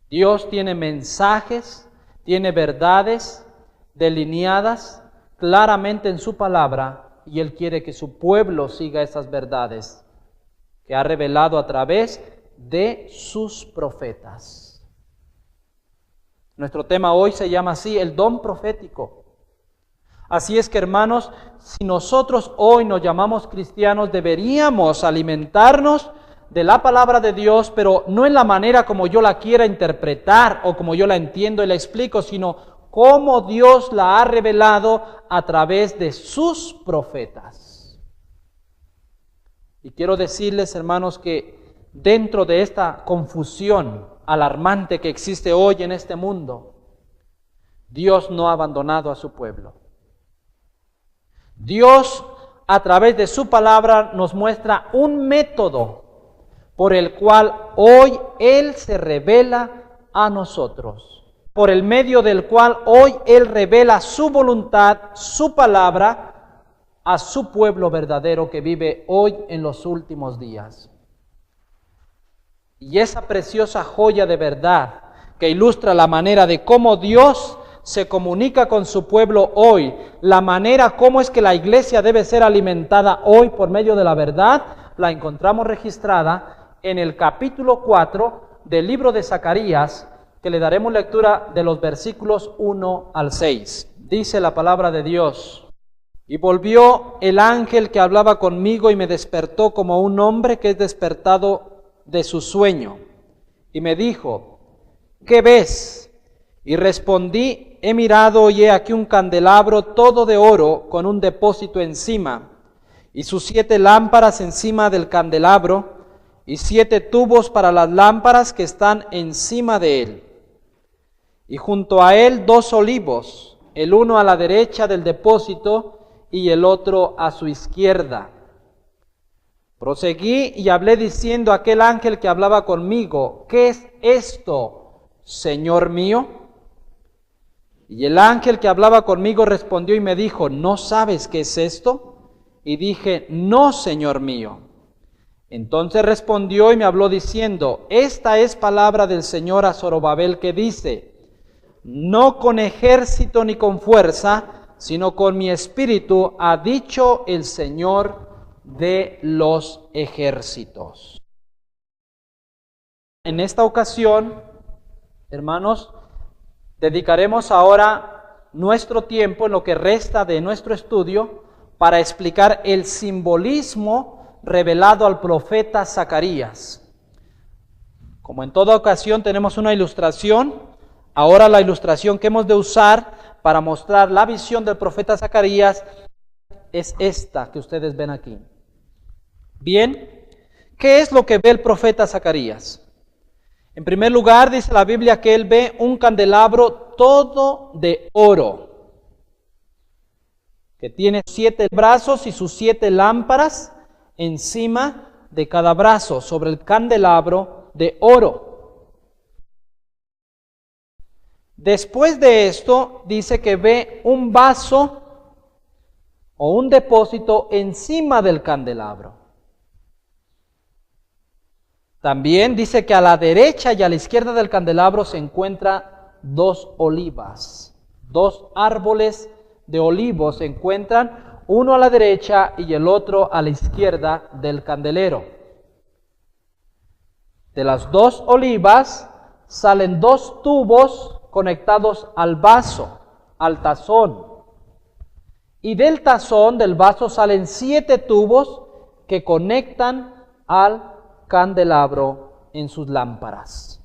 [SPEAKER 1] Dios tiene mensajes, tiene verdades delineadas claramente en su palabra y Él quiere que su pueblo siga esas verdades que ha revelado a través de sus profetas. Nuestro tema hoy se llama así, el don profético. Así es que, hermanos, si nosotros hoy nos llamamos cristianos, deberíamos alimentarnos de la palabra de Dios, pero no en la manera como yo la quiera interpretar o como yo la entiendo y la explico, sino como Dios la ha revelado a través de sus profetas. Y quiero decirles, hermanos, que dentro de esta confusión alarmante que existe hoy en este mundo, Dios no ha abandonado a su pueblo. Dios, a través de su palabra, nos muestra un método por el cual hoy Él se revela a nosotros, por el medio del cual hoy Él revela su voluntad, su palabra, a su pueblo verdadero que vive hoy en los últimos días. Y esa preciosa joya de verdad que ilustra la manera de cómo Dios se comunica con su pueblo hoy, la manera como es que la iglesia debe ser alimentada hoy por medio de la verdad, la encontramos registrada en el capítulo 4 del libro de Zacarías, que le daremos lectura de los versículos 1 al 6. Dice la palabra de Dios: Y volvió el ángel que hablaba conmigo y me despertó como un hombre que es despertado de su sueño. Y me dijo: ¿qué ves? Y respondí: he mirado y he aquí un candelabro todo de oro con un depósito encima, y sus 7 lámparas encima del candelabro, y 7 tubos para las lámparas que están encima de él. Y junto a él 2 olivos, el uno a la derecha del depósito y el otro a su izquierda. Proseguí y hablé diciendo a aquel ángel que hablaba conmigo: ¿qué es esto, Señor mío? Y el ángel que hablaba conmigo respondió y me dijo: ¿no sabes qué es esto? Y dije: no, Señor mío. Entonces respondió y me habló diciendo: esta es palabra del Señor a Zorobabel, que dice: no con ejército ni con fuerza, sino con mi espíritu, ha dicho el Señor de los ejércitos. En esta ocasión, hermanos, dedicaremos ahora nuestro tiempo, en lo que resta de nuestro estudio, para explicar el simbolismo revelado al profeta Zacarías. Como en toda ocasión tenemos una ilustración, ahora la ilustración que hemos de usar para mostrar la visión del profeta Zacarías es esta que ustedes ven aquí. Bien, ¿qué es lo que ve el profeta Zacarías? En primer lugar, dice la Biblia que él ve un candelabro todo de oro, que tiene 7 brazos y sus 7 lámparas encima de cada brazo, sobre el candelabro de oro. Después de esto, dice que ve un vaso o un depósito encima del candelabro. También dice que a la derecha y a la izquierda del candelabro se encuentran 2 olivas. 2 árboles de olivos se encuentran, uno a la derecha y el otro a la izquierda del candelero. De las 2 olivas salen 2 tubos conectados al vaso, al tazón. Y del tazón, del vaso, salen 7 tubos que conectan al candelabro en sus lámparas.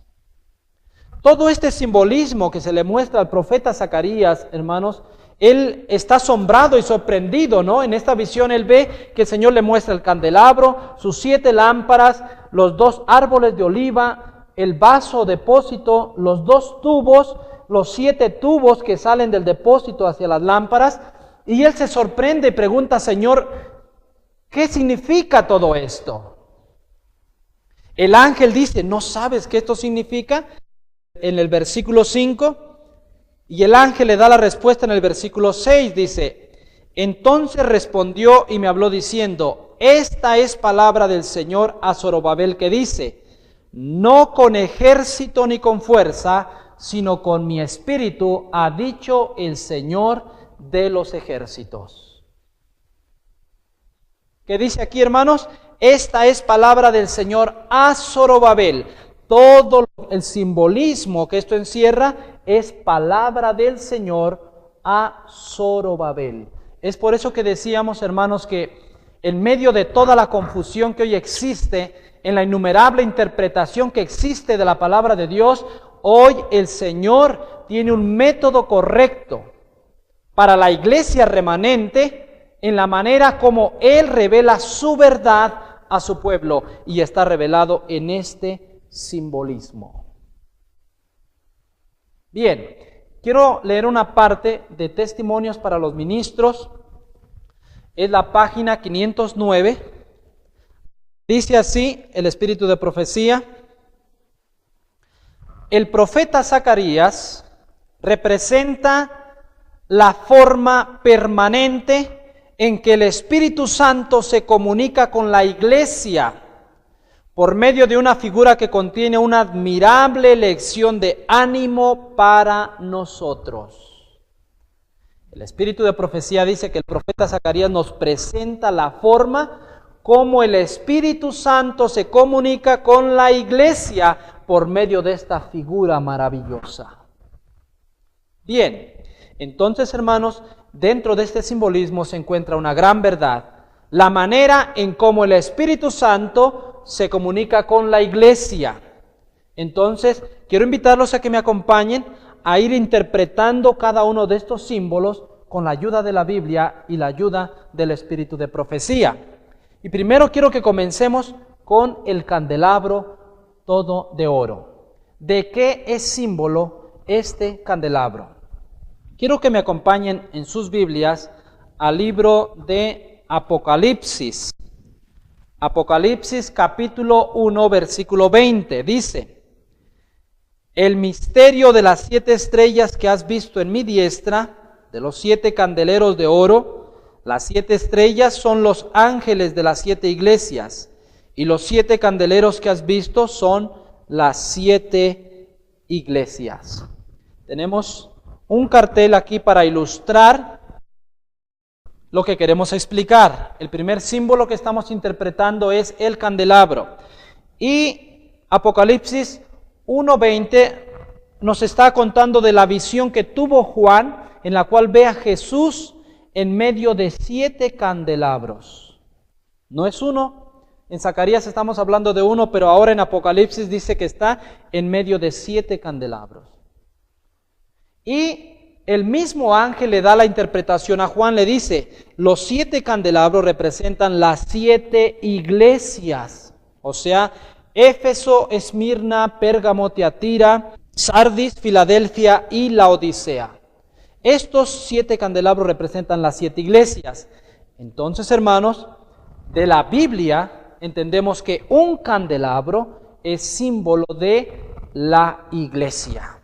[SPEAKER 1] Todo este simbolismo que se le muestra al profeta Zacarías, hermanos, él está asombrado y sorprendido, ¿no? En esta visión él ve que el Señor le muestra el candelabro, sus 7 lámparas, los 2 árboles de oliva, el vaso depósito, los 2 tubos, los 7 tubos que salen del depósito hacia las lámparas, y él se sorprende y pregunta: Señor, ¿qué significa todo esto? El ángel dice: ¿no sabes qué esto significa? En el versículo 5, y el ángel le da la respuesta en el versículo 6, dice: entonces respondió y me habló diciendo: esta es palabra del Señor a Zorobabel, que dice: no con ejército ni con fuerza, sino con mi espíritu, ha dicho el Señor de los ejércitos. ¿Qué dice aquí, hermanos? Esta es palabra del Señor a Zorobabel. Todo el simbolismo que esto encierra es palabra del Señor a Zorobabel. Es por eso que decíamos, hermanos, que en medio de toda la confusión que hoy existe, en la innumerable interpretación que existe de la palabra de Dios, hoy el Señor tiene un método correcto para la iglesia remanente en la manera como Él revela su verdad a su pueblo, y está revelado en este simbolismo. Bien, quiero leer una parte de Testimonios para los Ministros. Es la página 509. Dice así el espíritu de profecía: el profeta Zacarías representa la forma permanente en que el Espíritu Santo se comunica con la iglesia por medio de una figura que contiene una admirable lección de ánimo para nosotros. El espíritu de profecía dice que el profeta Zacarías nos presenta la forma como el Espíritu Santo se comunica con la iglesia por medio de esta figura maravillosa. Bien, entonces, hermanos, dentro de este simbolismo se encuentra una gran verdad: la manera en cómo el Espíritu Santo se comunica con la iglesia. Entonces, quiero invitarlos a que me acompañen a ir interpretando cada uno de estos símbolos con la ayuda de la Biblia y la ayuda del espíritu de profecía. Y primero quiero que comencemos con el candelabro todo de oro. ¿De qué es símbolo este candelabro? Quiero que me acompañen en sus Biblias al libro de Apocalipsis. Apocalipsis capítulo 1, versículo 20, dice: el misterio de las 7 estrellas que has visto en mi diestra, de los 7 candeleros de oro. Las 7 estrellas son los ángeles de las 7 iglesias, y los 7 candeleros que has visto son las 7 iglesias. Tenemos un cartel aquí para ilustrar lo que queremos explicar. El primer símbolo que estamos interpretando es el candelabro. Y Apocalipsis 1:20 nos está contando de la visión que tuvo Juan, en la cual ve a Jesús en medio de 7 candelabros. No es uno. En Zacarías estamos hablando de uno, pero ahora en Apocalipsis dice que está en medio de 7 candelabros. Y el mismo ángel le da la interpretación a Juan, le dice: los 7 candelabros representan las 7 iglesias, o sea, Éfeso, Esmirna, Pérgamo, Tiatira, Sardis, Filadelfia y Laodicea. Estos 7 candelabros representan las 7 iglesias. Entonces, hermanos, de la Biblia entendemos que un candelabro es símbolo de la iglesia.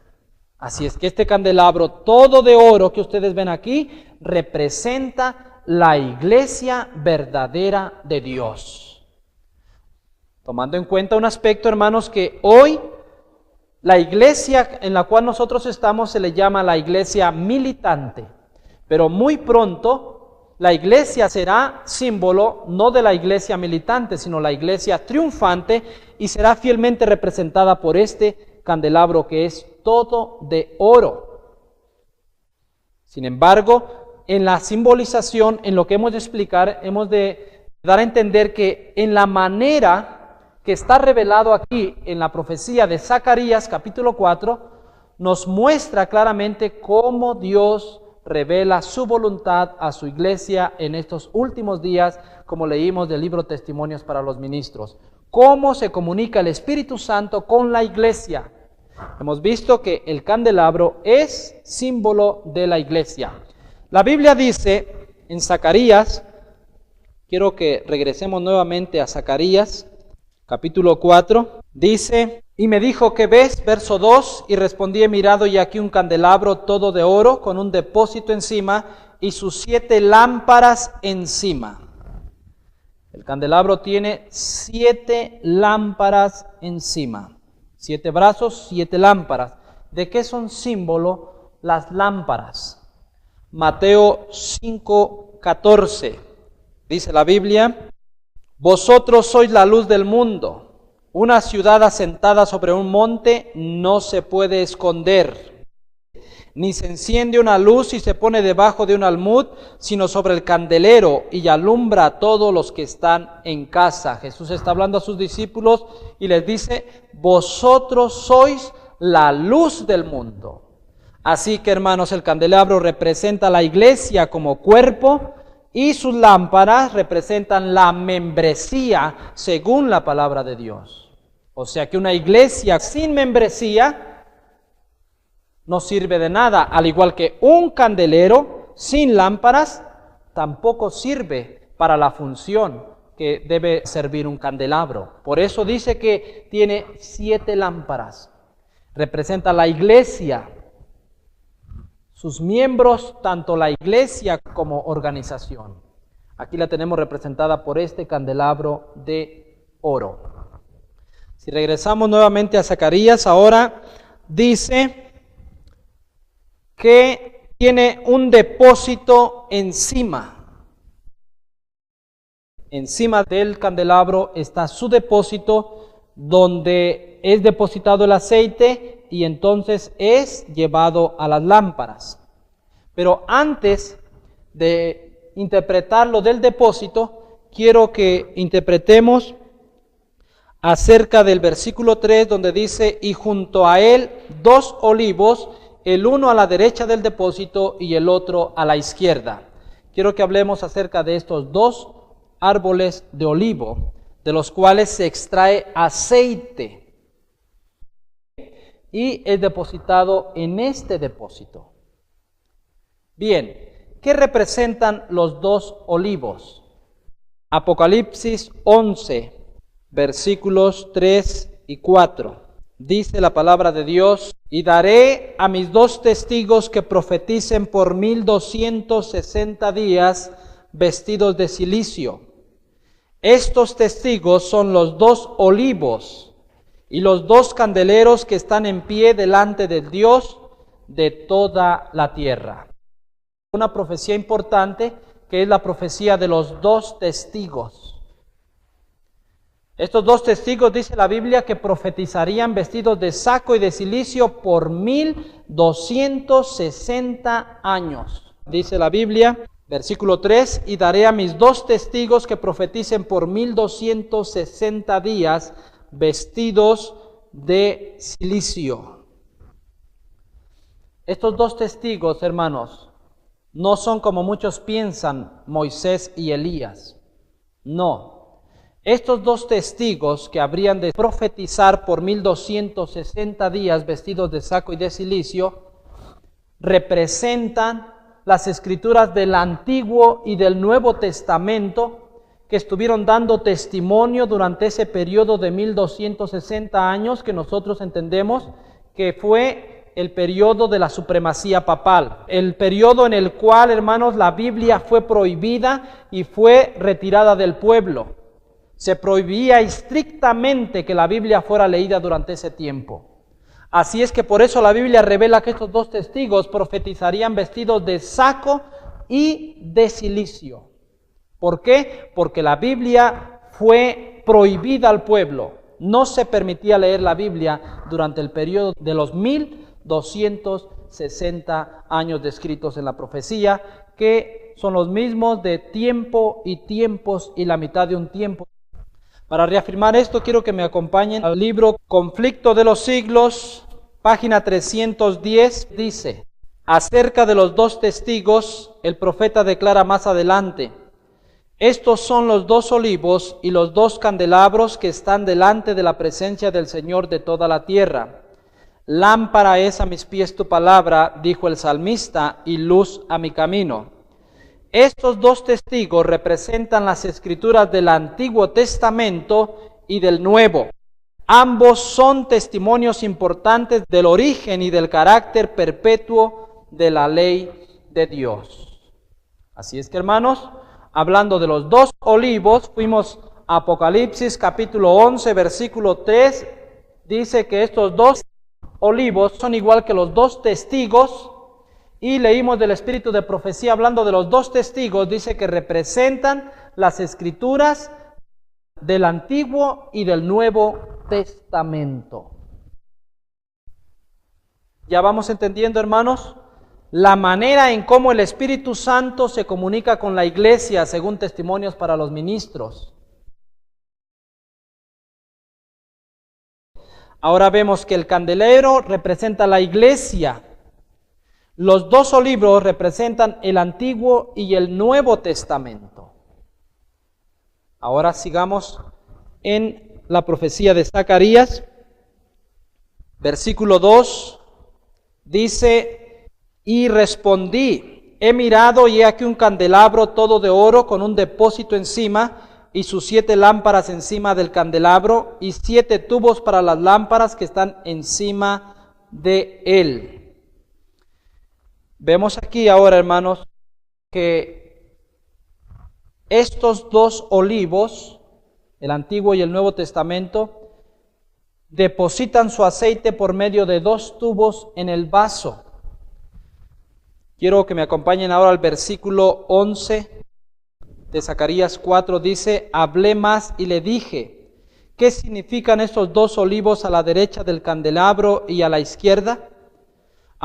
[SPEAKER 1] Así es que este candelabro, todo de oro que ustedes ven aquí, representa la iglesia verdadera de Dios. Tomando en cuenta un aspecto, hermanos, que hoy la iglesia en la cual nosotros estamos se le llama la iglesia militante, pero muy pronto la iglesia será símbolo no de la iglesia militante, sino la iglesia triunfante, y será fielmente representada por este candelabro que es todo de oro. Sin embargo, en la simbolización, en lo que hemos de explicar, hemos de dar a entender que en la manera que está revelado aquí en la profecía de Zacarías capítulo 4, nos muestra claramente cómo Dios revela su voluntad a su iglesia en estos últimos días, como leímos del libro Testimonios para los Ministros. Cómo se comunica el Espíritu Santo con la iglesia. Hemos visto que el candelabro es símbolo de la iglesia. La Biblia dice en Zacarías, quiero que regresemos nuevamente a Zacarías, capítulo 4, dice: y me dijo, ¿qué ves? Verso 2, y respondí, he mirado y aquí un candelabro todo de oro, con un depósito encima, y sus 7 lámparas encima. El candelabro tiene 7 lámparas encima. 7 brazos, 7 lámparas. ¿De qué son símbolo las lámparas? Mateo 5:14. Dice la Biblia: vosotros sois la luz del mundo. Una ciudad asentada sobre un monte no se puede esconder. Ni se enciende una luz y se pone debajo de un almud, sino sobre el candelero, y alumbra a todos los que están en casa. Jesús está hablando a sus discípulos y les dice: vosotros sois la luz del mundo. Así que, hermanos, el candelabro representa a la iglesia como cuerpo, y sus lámparas representan la membresía según la palabra de Dios. O sea que una iglesia sin membresía no sirve de nada, al igual que un candelero sin lámparas tampoco sirve para la función que debe servir un candelabro. Por eso dice que tiene 7 lámparas. Representa la iglesia, sus miembros, tanto la iglesia como organización. Aquí la tenemos representada por este candelabro de oro. Si regresamos nuevamente a Zacarías, ahora dice que tiene un depósito encima. Encima del candelabro está su depósito, donde es depositado el aceite y entonces es llevado a las lámparas. Pero antes de interpretar lo del depósito, quiero que interpretemos acerca del versículo 3, donde dice: y junto a él 2 olivos, el uno a la derecha del depósito y el otro a la izquierda. Quiero que hablemos acerca de estos 2 árboles de olivo, de los cuales se extrae aceite y es depositado en este depósito. Bien, ¿qué representan los 2 olivos? Apocalipsis 11, versículos 3 y 4. Dice la palabra de Dios: y daré a mis 2 testigos que profeticen por 1260 días vestidos de cilicio. Estos testigos son los 2 olivos y los 2 candeleros que están en pie delante del Dios de toda la tierra. Una profecía importante, que es la profecía de los 2 testigos. Estos 2 testigos, dice la Biblia, que profetizarían vestidos de saco y de cilicio por 1260 años. Dice la Biblia, versículo 3, y daré a mis 2 testigos que profeticen por 1260 días vestidos de cilicio. Estos 2 testigos, hermanos, no son como muchos piensan, Moisés y Elías. No. Estos 2 testigos que habrían de profetizar por 1260 días vestidos de saco y de cilicio, representan las escrituras del Antiguo y del Nuevo Testamento que estuvieron dando testimonio durante ese periodo de 1260 años que nosotros entendemos que fue el periodo de la supremacía papal, el periodo en el cual, hermanos, la Biblia fue prohibida y fue retirada del pueblo. Se prohibía estrictamente que la Biblia fuera leída durante ese tiempo. Así es que por eso la Biblia revela que estos 2 testigos profetizarían vestidos de saco y de cilicio. ¿Por qué? Porque la Biblia fue prohibida al pueblo. No se permitía leer la Biblia durante el periodo de los 1260 años descritos en la profecía, que son los mismos de tiempo y tiempos y la mitad de un tiempo. Para reafirmar esto, quiero que me acompañen al libro Conflicto de los Siglos, página 310, dice: acerca de los 2 testigos, el profeta declara más adelante: estos son los 2 olivos y los 2 candelabros que están delante de la presencia del Señor de toda la tierra. Lámpara es a mis pies tu palabra, dijo el salmista, y luz a mi camino. Estos 2 testigos representan las escrituras del Antiguo Testamento y del Nuevo. Ambos son testimonios importantes del origen y del carácter perpetuo de la ley de Dios. Así es que, hermanos, hablando de los 2 olivos, fuimos a Apocalipsis capítulo 11, versículo 3, dice que estos 2 olivos son igual que los 2 testigos. Y leímos del espíritu de profecía, hablando de los 2 testigos, dice que representan las escrituras del Antiguo y del Nuevo Testamento. Ya vamos entendiendo, hermanos, la manera en cómo el Espíritu Santo se comunica con la iglesia, según Testimonios para los Ministros. Ahora vemos que el candelero representa la iglesia. Los 2 olivos representan el Antiguo y el Nuevo Testamento. Ahora sigamos en la profecía de Zacarías. Versículo 2 dice: y respondí, he mirado y he aquí un candelabro todo de oro con un depósito encima y sus 7 lámparas encima del candelabro y 7 tubos para las lámparas que están encima de él. Vemos aquí ahora, hermanos, que estos 2 olivos, el Antiguo y el Nuevo Testamento, depositan su aceite por medio de 2 tubos en el vaso. Quiero que me acompañen ahora al versículo 11 de Zacarías 4, dice: hablé más y le dije, ¿qué significan estos 2 olivos a la derecha del candelabro y a la izquierda?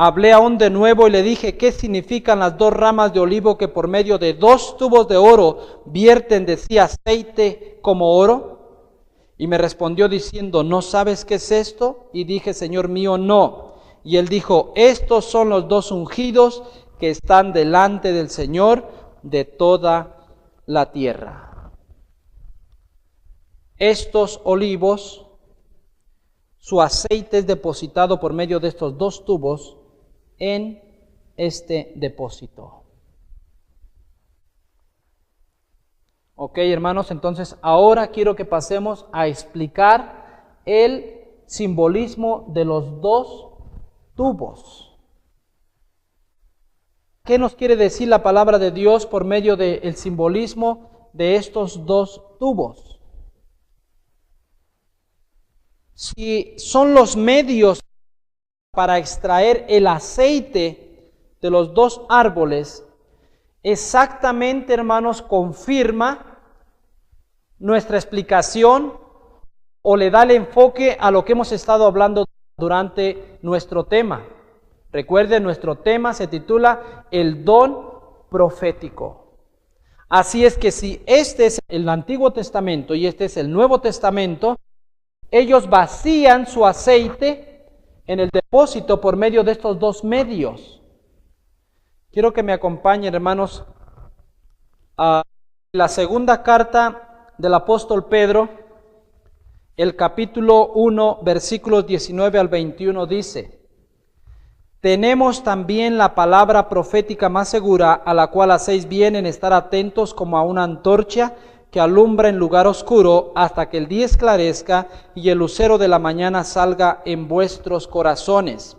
[SPEAKER 1] Hablé aún de nuevo y le dije, ¿qué significan las 2 ramas de olivo que por medio de 2 tubos de oro vierten de sí aceite como oro? Y me respondió diciendo, ¿no sabes qué es esto? Y dije, Señor mío, no. Y él dijo, estos son los 2 ungidos que están delante del Señor de toda la tierra. Estos olivos, su aceite es depositado por medio de estos 2 tubos en este depósito. Ok, hermanos, entonces ahora quiero que pasemos a explicar el simbolismo de los dos tubos. ¿Qué nos quiere decir la palabra de Dios por medio del simbolismo de estos dos tubos? Si son los medios para extraer el aceite de los dos árboles, exactamente, hermanos, confirma nuestra explicación o le da el enfoque a lo que hemos estado hablando durante nuestro tema. Recuerden, nuestro tema se titula El don profético. Así es que si este es el Antiguo Testamento y este es el Nuevo Testamento, ellos vacían su aceite en el depósito por medio de estos dos medios. Quiero que me acompañen, hermanos, a la segunda carta del apóstol Pedro, el capítulo 1, versículos 19 al 21 dice: tenemos también la palabra profética más segura, a la cual hacéis bien en estar atentos como a una antorcha que alumbra en lugar oscuro hasta que el día esclarezca y el lucero de la mañana salga en vuestros corazones.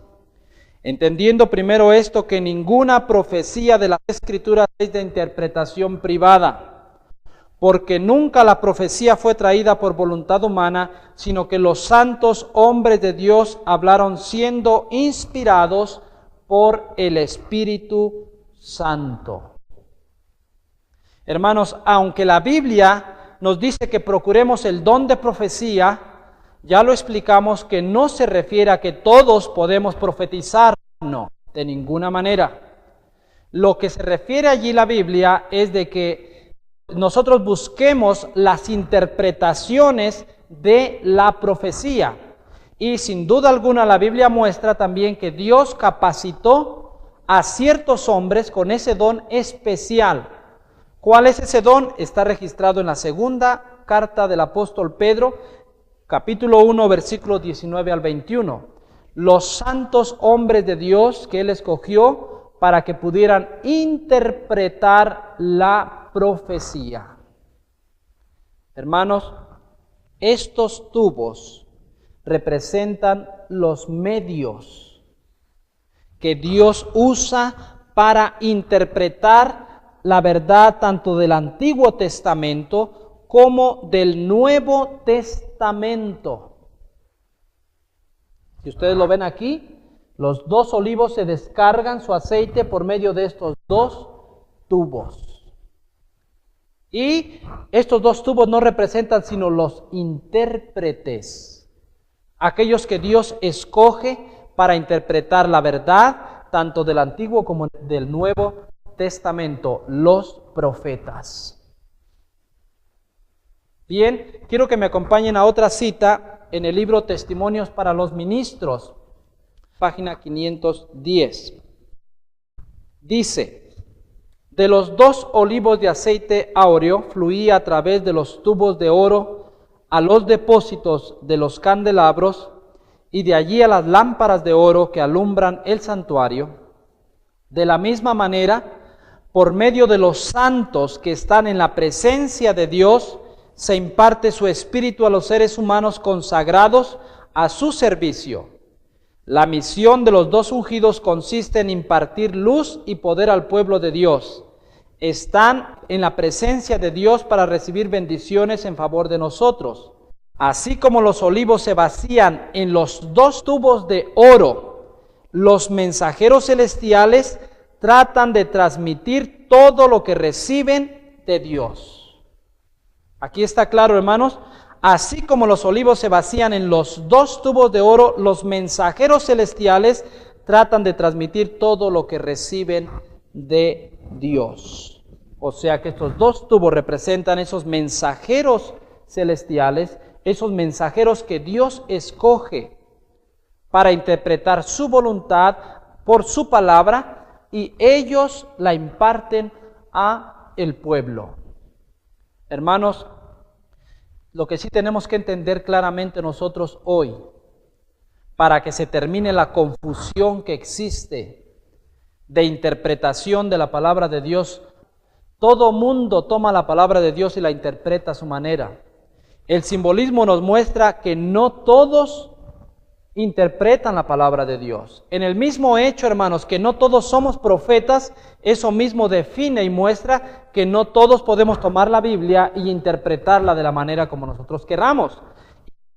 [SPEAKER 1] Entendiendo primero esto, que ninguna profecía de las Escrituras es de interpretación privada, porque nunca la profecía fue traída por voluntad humana, sino que los santos hombres de Dios hablaron siendo inspirados por el Espíritu Santo. Hermanos, aunque la Biblia nos dice que procuremos el don de profecía, ya lo explicamos que no se refiere a que todos podemos profetizar, no, de ninguna manera. Lo que se refiere allí la Biblia es de que nosotros busquemos las interpretaciones de la profecía. Y sin duda alguna la Biblia muestra también que Dios capacitó a ciertos hombres con ese don especial. ¿Cuál es ese don? Está registrado en la segunda carta del apóstol Pedro, capítulo 1, versículos 19 al 21. Los santos hombres de Dios que Él escogió para que pudieran interpretar la profecía. Hermanos, estos tubos representan los medios que Dios usa para interpretar la verdad tanto del Antiguo Testamento como del Nuevo Testamento. Si ustedes lo ven aquí, los dos olivos se descargan su aceite por medio de estos dos tubos. Y estos dos tubos no representan sino los intérpretes, aquellos que Dios escoge para interpretar la verdad, tanto del Antiguo como del Nuevo Testamento, los profetas. Bien, quiero que me acompañen a otra cita en el libro Testimonios para los Ministros, página 510. Dice: de los dos olivos de aceite áureo fluía a través de los tubos de oro a los depósitos de los candelabros y de allí a las lámparas de oro que alumbran el santuario. De la misma manera, por medio de los santos que están en la presencia de Dios, se imparte su espíritu a los seres humanos consagrados a su servicio. La misión de los dos ungidos consiste en impartir luz y poder al pueblo de Dios. Están en la presencia de Dios para recibir bendiciones en favor de nosotros. Así como los olivos se vacían en los dos tubos de oro, los mensajeros celestiales tratan de transmitir todo lo que reciben de Dios. Aquí está claro, hermanos. Así como los olivos se vacían en los dos tubos de oro, los mensajeros celestiales tratan de transmitir todo lo que reciben de Dios. O sea que estos dos tubos representan esos mensajeros celestiales, esos mensajeros que Dios escoge para interpretar su voluntad por su palabra, y ellos la imparten a el pueblo. Hermanos, lo que sí tenemos que entender claramente nosotros hoy, para que se termine la confusión que existe de interpretación de la palabra de Dios, Todo mundo toma la palabra de Dios y la interpreta a su manera. El simbolismo nos muestra que no todos interpretan la palabra de Dios. En el mismo hecho, hermanos, que no todos somos profetas, eso mismo define y muestra que no todos podemos tomar la Biblia y interpretarla de la manera como nosotros queramos.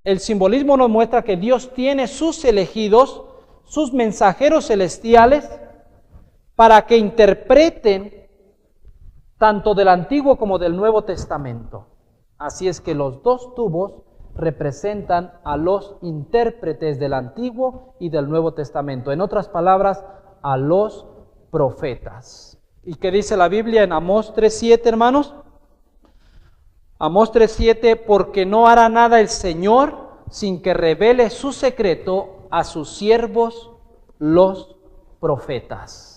[SPEAKER 1] El simbolismo nos muestra que Dios tiene sus elegidos, sus mensajeros celestiales, para que interpreten tanto del Antiguo como del Nuevo Testamento. Así es que los dos tubos representan a los intérpretes del Antiguo y del Nuevo Testamento. En otras palabras, a los profetas. ¿Y qué dice la Biblia en Amós 3:7, hermanos? Amós 3:7, porque no hará nada el Señor sin que revele su secreto a sus siervos los profetas.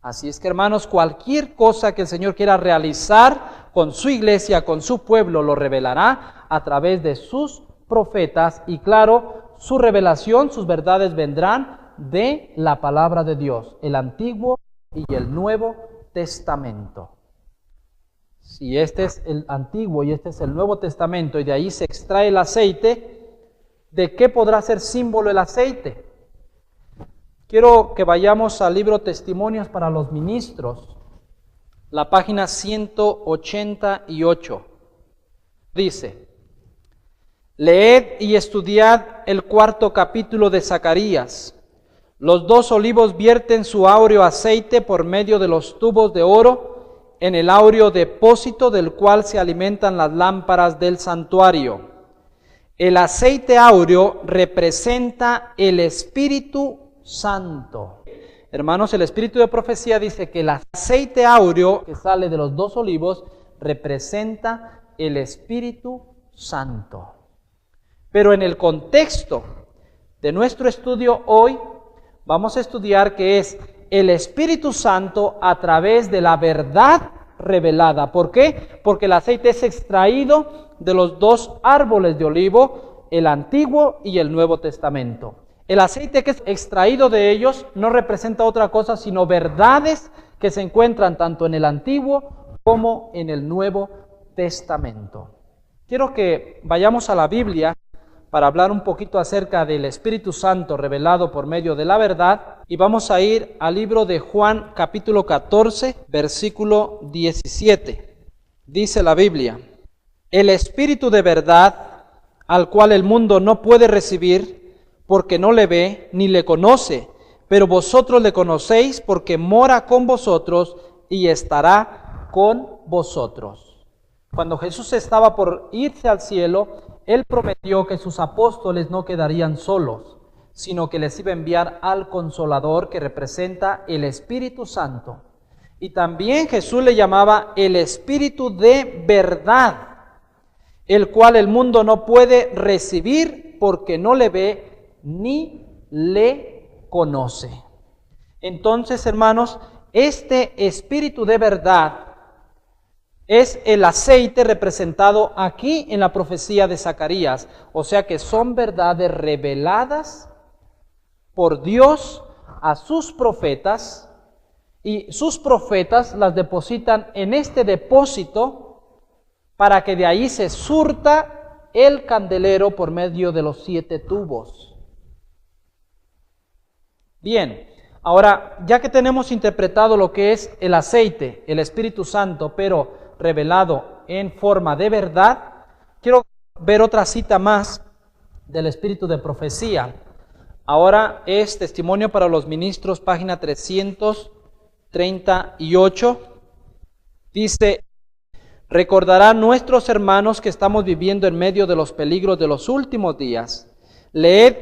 [SPEAKER 1] Así es que, hermanos, cualquier cosa que el Señor quiera realizar con su iglesia, con su pueblo, lo revelará a través de sus profetas. Y claro, su revelación, sus verdades vendrán de la palabra de Dios, el Antiguo y el Nuevo Testamento. Si este es el Antiguo y este es el Nuevo Testamento y de ahí se extrae el aceite, ¿de qué podrá ser símbolo el aceite? Quiero que vayamos al libro Testimonios para los Ministros, la página 188. Dice: leed y estudiad el 4º capítulo de Zacarías. Los 2 olivos vierten su áureo aceite por medio de los tubos de oro en el áureo depósito del cual se alimentan las lámparas del santuario. El aceite áureo representa el Espíritu Santo. Hermanos, el espíritu de profecía dice que el aceite áureo que sale de los 2 olivos representa el Espíritu Santo. Pero en el contexto de nuestro estudio hoy, vamos a estudiar que es el Espíritu Santo a través de la verdad revelada. ¿Por qué? Porque el aceite es extraído de los 2 árboles de olivo, el Antiguo y el Nuevo Testamento. El aceite que es extraído de ellos no representa otra cosa sino verdades que se encuentran tanto en el Antiguo como en el Nuevo Testamento. Quiero que vayamos a la Biblia para hablar un poquito acerca del Espíritu Santo revelado por medio de la verdad, y vamos a ir al libro de Juan capítulo 14, versículo 17. Dice la Biblia: el Espíritu de verdad, al cual el mundo no puede recibir, porque no le ve ni le conoce, pero vosotros le conocéis porque mora con vosotros y estará con vosotros. Cuando Jesús estaba por irse al cielo, Él prometió que sus apóstoles no quedarían solos, sino que les iba a enviar al Consolador, que representa el Espíritu Santo. Y también Jesús le llamaba el Espíritu de verdad, el cual el mundo no puede recibir porque no le ve ni le conoce. Entonces, hermanos, este Espíritu de verdad es el aceite representado aquí en la profecía de Zacarías. O sea que son verdades reveladas por Dios a sus profetas, y sus profetas las depositan en este depósito para que de ahí se surta el candelero por medio de los 7 tubos. Bien, ahora ya que tenemos interpretado lo que es el aceite, el Espíritu Santo, pero revelado en forma de verdad, quiero ver otra cita más del Espíritu de profecía. Ahora es Testimonio para los Ministros, página 338. Dice: recordarán nuestros hermanos que estamos viviendo en medio de los peligros de los últimos días. Leed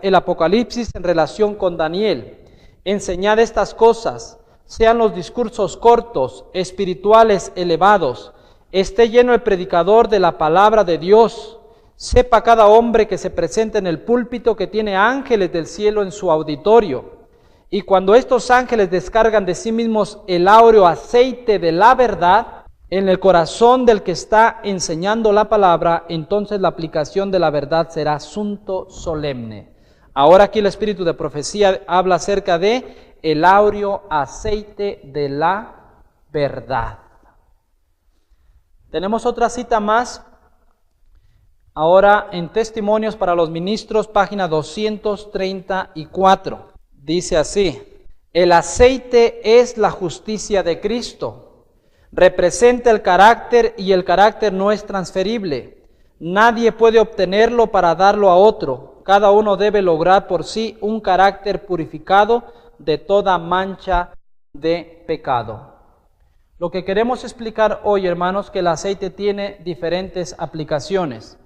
[SPEAKER 1] el Apocalipsis en relación con Daniel. Enseñad estas cosas, sean los discursos cortos, espirituales, elevados. Esté lleno el predicador de la palabra de Dios. Sepa cada hombre que se presenta en el púlpito que tiene ángeles del cielo en su auditorio. Y cuando estos ángeles descargan de sí mismos el áureo aceite de la verdad en el corazón del que está enseñando la palabra, entonces la aplicación de la verdad será asunto solemne. Ahora aquí el Espíritu de profecía habla acerca de el áureo aceite de la verdad. Tenemos otra cita más, ahora en Testimonios para los Ministros, página 234. Dice así: el aceite es la justicia de Cristo, representa el carácter y el carácter no es transferible. Nadie puede obtenerlo para darlo a otro. Cada uno debe lograr por sí un carácter purificado de toda mancha de pecado. Lo que queremos explicar hoy, hermanos, que el aceite tiene diferentes aplicaciones.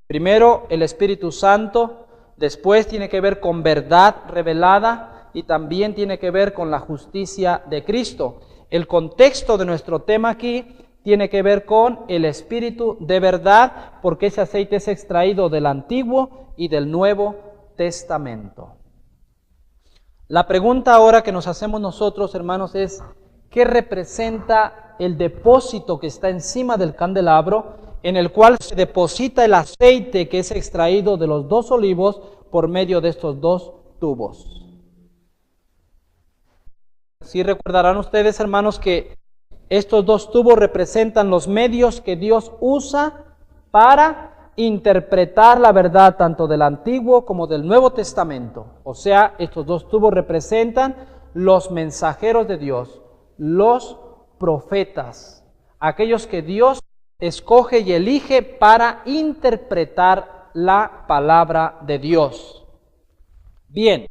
[SPEAKER 1] Primero, el Espíritu Santo, después tiene que ver con verdad revelada y también tiene que ver con la justicia de Cristo. El contexto de nuestro tema aquí tiene que ver con el Espíritu de verdad, porque ese aceite es extraído del Antiguo y del Nuevo Testamento. La pregunta ahora que nos hacemos nosotros, hermanos, es: ¿qué representa el depósito que está encima del candelabro, en el cual se deposita el aceite que es extraído de los dos olivos por medio de estos dos tubos? Sí recordarán ustedes, hermanos, que estos dos tubos representan los medios que Dios usa para interpretar la verdad tanto del Antiguo como del Nuevo Testamento. O sea, estos dos tubos representan los mensajeros de Dios, los profetas, aquellos que Dios escoge y elige para interpretar la palabra de Dios. Bien,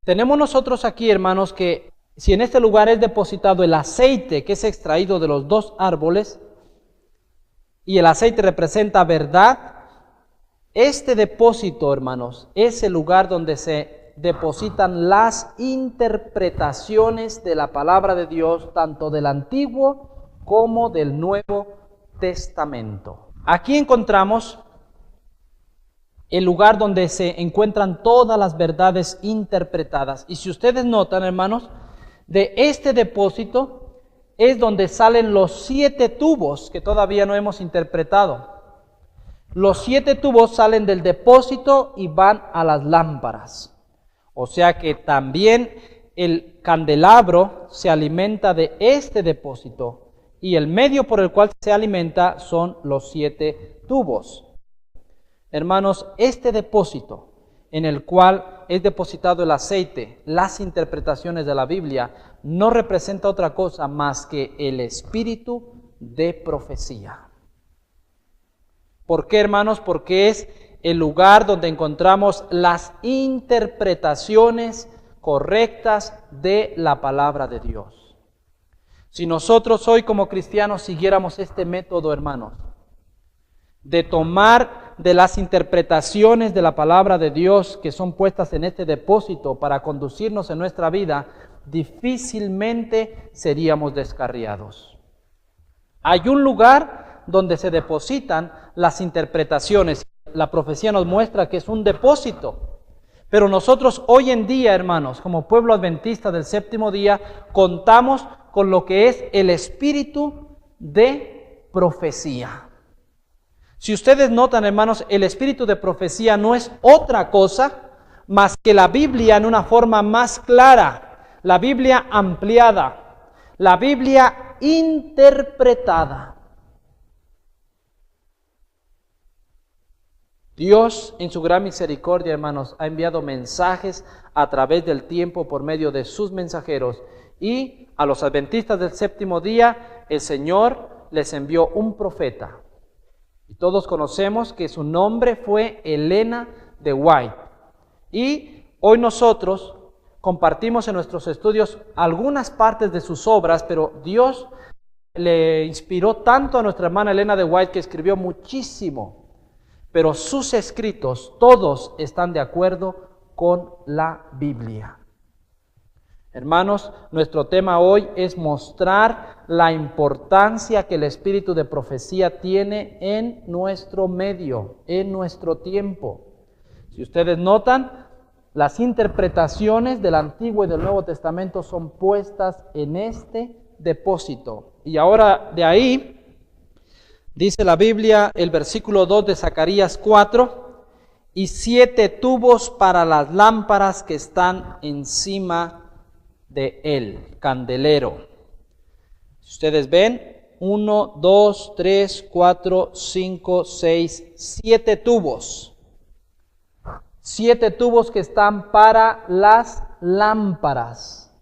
[SPEAKER 1] tenemos nosotros aquí, hermanos, que si en este lugar es depositado el aceite que es extraído de los dos árboles, y el aceite representa verdad, este depósito, hermanos, es el lugar donde se depositan las interpretaciones de la palabra de Dios, tanto del Antiguo como del Nuevo Testamento. Aquí encontramos el lugar donde se encuentran todas las verdades interpretadas. Y si ustedes notan, hermanos, de este depósito es donde salen los 7 tubos que todavía no hemos interpretado. Los 7 tubos salen del depósito y van a las lámparas. O sea que también el candelabro se alimenta de este depósito y el medio por el cual se alimenta son los 7 tubos. Hermanos, este depósito en el cual es depositado el aceite, las interpretaciones de la Biblia, no representa otra cosa más que el espíritu de profecía. ¿Por qué, hermanos? Porque es el lugar donde encontramos las interpretaciones correctas de la palabra de Dios. Si nosotros hoy como cristianos siguiéramos este método, hermanos, de tomar de las interpretaciones de la palabra de Dios que son puestas en este depósito para conducirnos en nuestra vida, difícilmente seríamos descarriados. Hay un lugar donde se depositan las interpretaciones. La profecía nos muestra que es un depósito. Pero nosotros hoy en día, hermanos, como pueblo adventista del séptimo día, contamos con lo que es el espíritu de profecía. Si ustedes notan, hermanos, el espíritu de profecía no es otra cosa más que la Biblia en una forma más clara, la Biblia ampliada, la Biblia interpretada. Dios, en su gran misericordia, hermanos, ha enviado mensajes a través del tiempo por medio de sus mensajeros, y a los adventistas del séptimo día el Señor les envió un profeta. Y todos conocemos que su nombre fue Elena de White. Y hoy nosotros compartimos en nuestros estudios algunas partes de sus obras, pero Dios le inspiró tanto a nuestra hermana Elena de White que escribió muchísimo. Pero sus escritos, todos están de acuerdo con la Biblia. Hermanos, nuestro tema hoy es mostrar la importancia que el espíritu de profecía tiene en nuestro medio, en nuestro tiempo. Si ustedes notan, las interpretaciones del Antiguo y del Nuevo Testamento son puestas en este depósito. Y ahora de ahí, dice la Biblia, el versículo 2 de Zacarías 4, y 7 tubos para las lámparas que están encima de él, candelero. Si ustedes ven, 1, 2, 3, 4, 5, 6, 7 tubos. 7 tubos que están para las lámparas.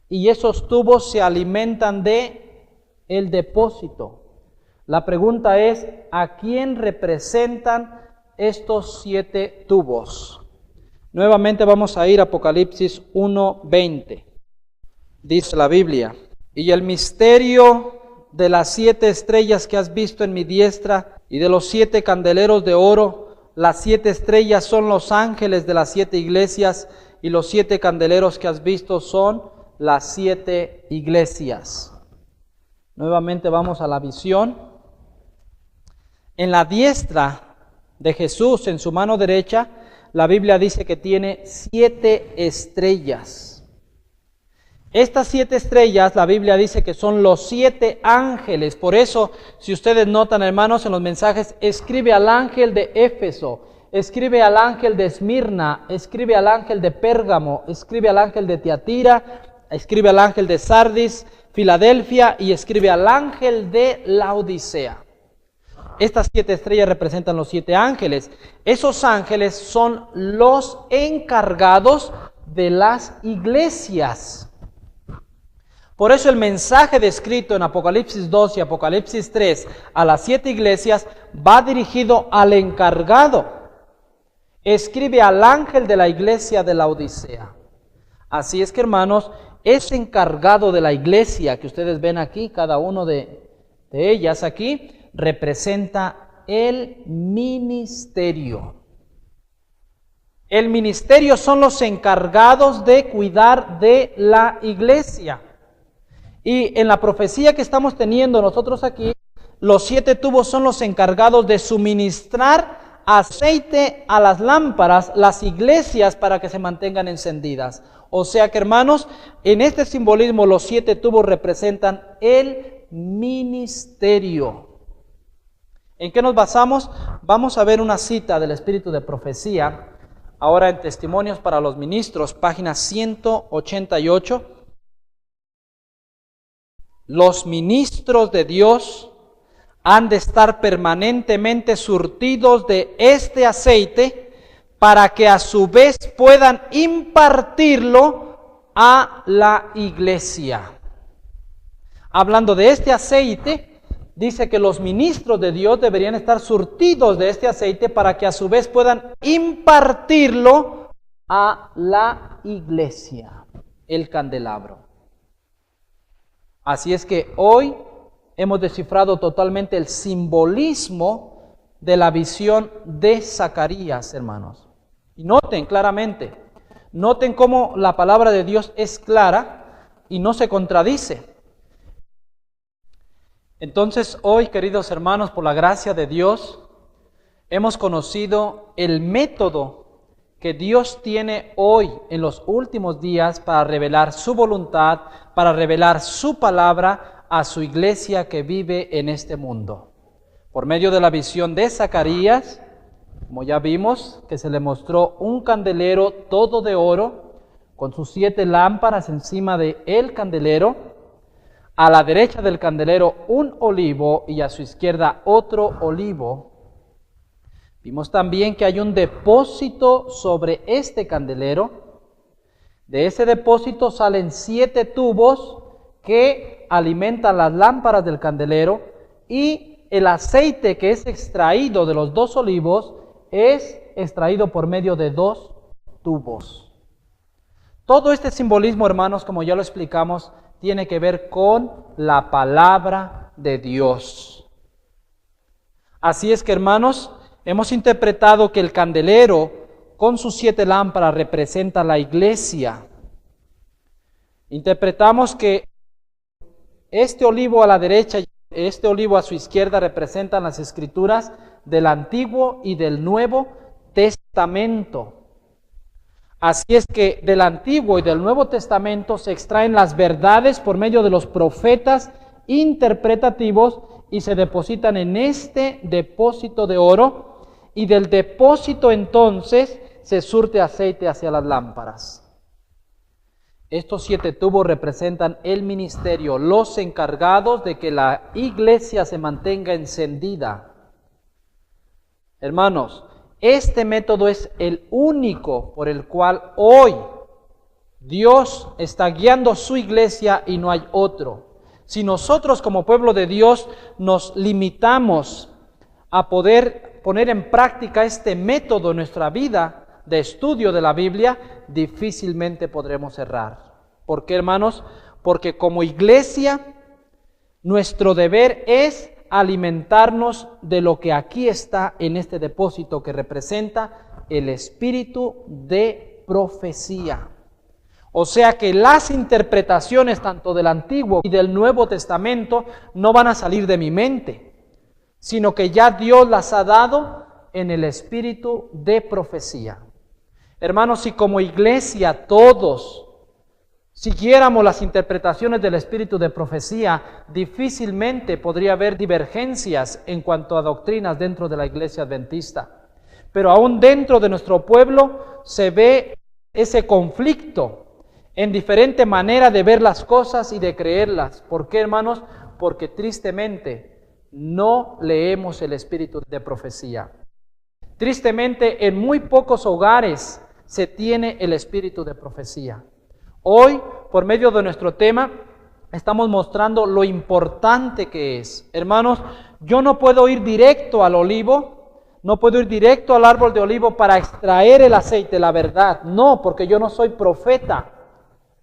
[SPEAKER 1] Y esos tubos se alimentan de el depósito. La pregunta es, ¿a quién representan estos 7 tubos? Nuevamente vamos a ir a Apocalipsis 1:20. Dice la Biblia: y el misterio de las 7 estrellas que has visto en mi diestra y de los 7 candeleros de oro, las 7 estrellas son los ángeles de las 7 iglesias y los 7 candeleros que has visto son las 7 iglesias. Nuevamente vamos a la visión. En la diestra de Jesús, en su mano derecha, la Biblia dice que tiene 7 estrellas. Estas 7 estrellas, la Biblia dice que son los 7 ángeles. Por eso, si ustedes notan, hermanos, en los mensajes, escribe al ángel de Éfeso, escribe al ángel de Esmirna, escribe al ángel de Pérgamo, escribe al ángel de Tiatira, escribe al ángel de Sardis, Filadelfia, y escribe al ángel de Laodicea. Estas 7 estrellas representan los 7 ángeles. Esos ángeles son los encargados de las iglesias. Por eso el mensaje descrito en Apocalipsis 2 y Apocalipsis 3 a las 7 iglesias va dirigido al encargado. Escribe al ángel de la iglesia de Laodicea. Así es que, hermanos, ese encargado de la iglesia que ustedes ven aquí, cada uno de ellas aquí, representa el ministerio. El ministerio son los encargados de cuidar de la iglesia. Y en la profecía que estamos teniendo nosotros aquí, los 7 tubos son los encargados de suministrar aceite a las lámparas, las iglesias, para que se mantengan encendidas. O sea que, hermanos, en este simbolismo los 7 tubos representan el ministerio. ¿En qué nos basamos? Vamos a ver una cita del Espíritu de Profecía, ahora en Testimonios para los Ministros, página 188. Los ministros de Dios han de estar permanentemente surtidos de este aceite para que a su vez puedan impartirlo a la iglesia. Hablando de este aceite, dice que los ministros de Dios deberían estar surtidos de este aceite para que a su vez puedan impartirlo a la iglesia, el candelabro. Así es que hoy hemos descifrado totalmente el simbolismo de la visión de Zacarías, hermanos. Y noten claramente, noten cómo la palabra de Dios es clara y no se contradice. Entonces hoy, queridos hermanos, por la gracia de Dios, hemos conocido el método que Dios tiene hoy en los últimos días para revelar su voluntad, para revelar su palabra a su iglesia que vive en este mundo. Por medio de la visión de Zacarías, como ya vimos, que se le mostró un candelero todo de oro, con sus 7 lámparas encima de el candelero, a la derecha del candelero un olivo y a su izquierda otro olivo. Vimos también que hay un depósito sobre este candelero. De ese depósito salen 7 tubos que alimentan las lámparas del candelero, y el aceite que es extraído de los 2 olivos es extraído por medio de 2 tubos. Todo este simbolismo, hermanos, como ya lo explicamos, tiene que ver con la palabra de Dios. Así es que, hermanos, hemos interpretado que el candelero con sus 7 lámparas representa la iglesia. Interpretamos que este olivo a la derecha y este olivo a su izquierda representan las escrituras del Antiguo y del Nuevo Testamento. Así es que del Antiguo y del Nuevo Testamento se extraen las verdades por medio de los profetas interpretativos y se depositan en este depósito de oro, y del depósito entonces se surte aceite hacia las lámparas. Estos 7 tubos representan el ministerio, los encargados de que la iglesia se mantenga encendida. Hermanos, este método es el único por el cual hoy Dios está guiando su iglesia y no hay otro. Si nosotros como pueblo de Dios nos limitamos a poder poner en práctica este método en nuestra vida de estudio de la Biblia, difícilmente podremos errar. ¿Por qué, hermanos? Porque como iglesia, nuestro deber es alimentarnos de lo que aquí está en este depósito que representa el espíritu de profecía. O sea que las interpretaciones tanto del Antiguo y del Nuevo Testamento no van a salir de mi mente, sino que ya Dios las ha dado en el espíritu de profecía. Hermanos, si como iglesia todos siguiéramos las interpretaciones del espíritu de profecía, difícilmente podría haber divergencias en cuanto a doctrinas dentro de la iglesia adventista. Pero aún dentro de nuestro pueblo se ve ese conflicto en diferente manera de ver las cosas y de creerlas. ¿Por qué, hermanos? Porque tristemente no leemos el espíritu de profecía. Tristemente, en muy pocos hogares se tiene el espíritu de profecía. Hoy, por medio de nuestro tema, estamos mostrando lo importante que es. Hermanos, yo no puedo ir directo al olivo, no puedo ir directo al árbol de olivo para extraer el aceite, la verdad. No, porque yo no soy profeta.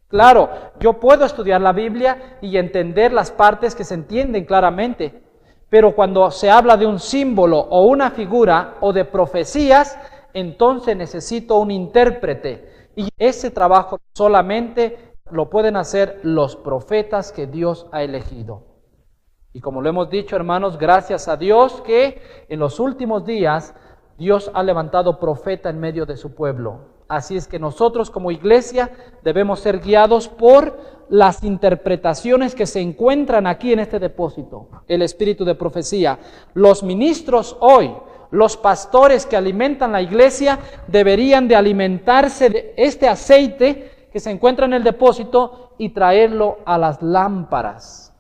[SPEAKER 1] Claro, yo puedo estudiar la Biblia y entender las partes que se entienden claramente, pero cuando se habla de un símbolo o una figura o de profecías, entonces necesito un intérprete. Y ese trabajo solamente lo pueden hacer los profetas que Dios ha elegido. Y como lo hemos dicho, hermanos, gracias a Dios que en los últimos días Dios ha levantado profeta en medio de su pueblo. Así es que nosotros como iglesia debemos ser guiados por las interpretaciones que se encuentran aquí en este depósito, el espíritu de profecía. Los ministros hoy, los pastores que alimentan la iglesia, deberían de alimentarse de este aceite que se encuentra en el depósito y traerlo a las lámparas.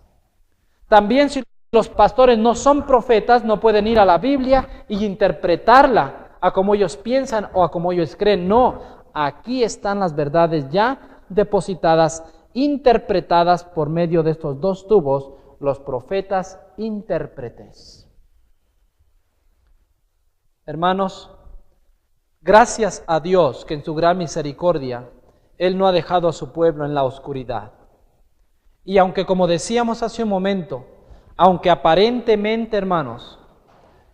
[SPEAKER 1] También si los pastores no son profetas, no pueden ir a la Biblia y interpretarla a como ellos piensan o a como ellos creen. No, aquí están las verdades ya depositadas, interpretadas por medio de estos 2 tubos, los profetas intérpretes. Hermanos, gracias a Dios que en su gran misericordia Él no ha dejado a su pueblo en la oscuridad. Y aunque, como decíamos hace un momento, aunque aparentemente, hermanos,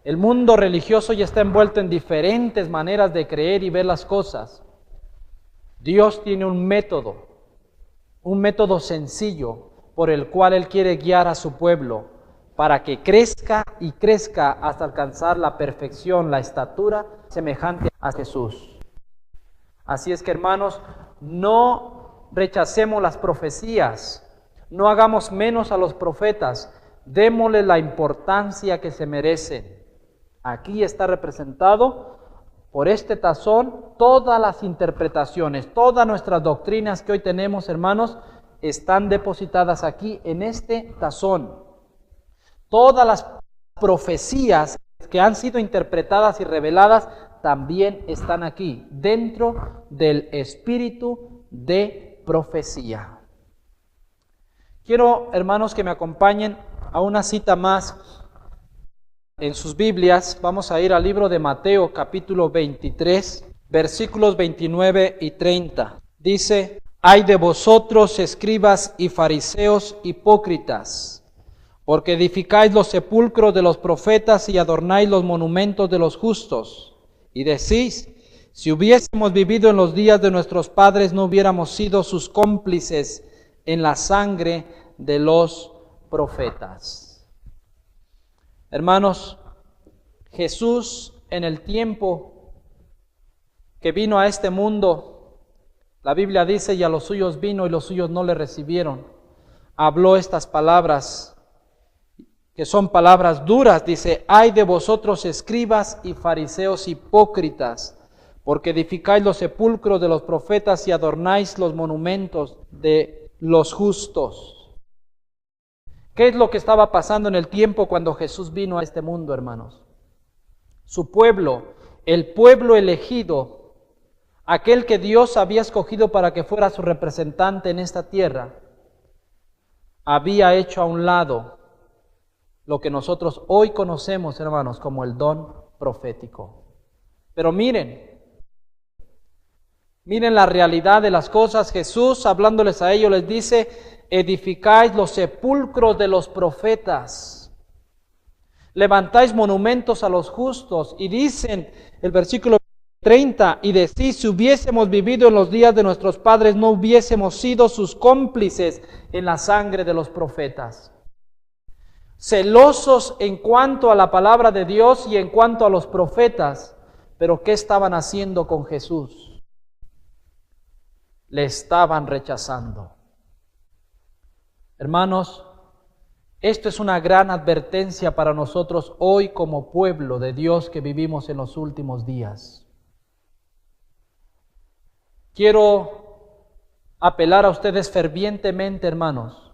[SPEAKER 1] el mundo religioso ya está envuelto en diferentes maneras de creer y ver las cosas, Dios tiene un método sencillo por el cual Él quiere guiar a su pueblo para que crezca y crezca hasta alcanzar la perfección, la estatura semejante a Jesús. Así es que, hermanos, no rechacemos las profecías, no hagamos menos a los profetas, démosle la importancia que se merecen. Aquí está representado por este tazón todas las interpretaciones, todas nuestras doctrinas que hoy tenemos, hermanos, están depositadas aquí en este tazón. Todas las profecías que han sido interpretadas y reveladas también están aquí, dentro del espíritu de profecía. Quiero, hermanos, que me acompañen a una cita más. En sus Biblias vamos a ir al libro de Mateo, capítulo 23, versículos 29 y 30. Dice: «Ay de vosotros, escribas y fariseos hipócritas, porque edificáis los sepulcros de los profetas y adornáis los monumentos de los justos. Y decís: si hubiésemos vivido en los días de nuestros padres, no hubiéramos sido sus cómplices en la sangre de los profetas». Hermanos, Jesús en el tiempo que vino a este mundo, la Biblia dice: y a los suyos vino y los suyos no le recibieron. Habló estas palabras, que son palabras duras. Dice: «Ay de vosotros, escribas y fariseos hipócritas, porque edificáis los sepulcros de los profetas y adornáis los monumentos de los justos. ¿Qué es lo que estaba pasando en el tiempo cuando Jesús vino a este mundo, hermanos? Su pueblo, el pueblo elegido, aquel que Dios había escogido para que fuera su representante en esta tierra, había hecho a un lado lo que nosotros hoy conocemos, hermanos, como el don profético. Pero miren la realidad de las cosas. Jesús, hablándoles a ellos, les dice: edificáis los sepulcros de los profetas, levantáis monumentos a los justos. Y dicen el versículo 30, y decís: si hubiésemos vivido en los días de nuestros padres, no hubiésemos sido sus cómplices en la sangre de los profetas. Celosos en cuanto a la palabra de Dios y en cuanto a los profetas. Pero ¿qué estaban haciendo con Jesús? Le estaban rechazando. Hermanos, esto es una gran advertencia para nosotros hoy como pueblo de Dios que vivimos en los últimos días. Quiero apelar a ustedes fervientemente, hermanos,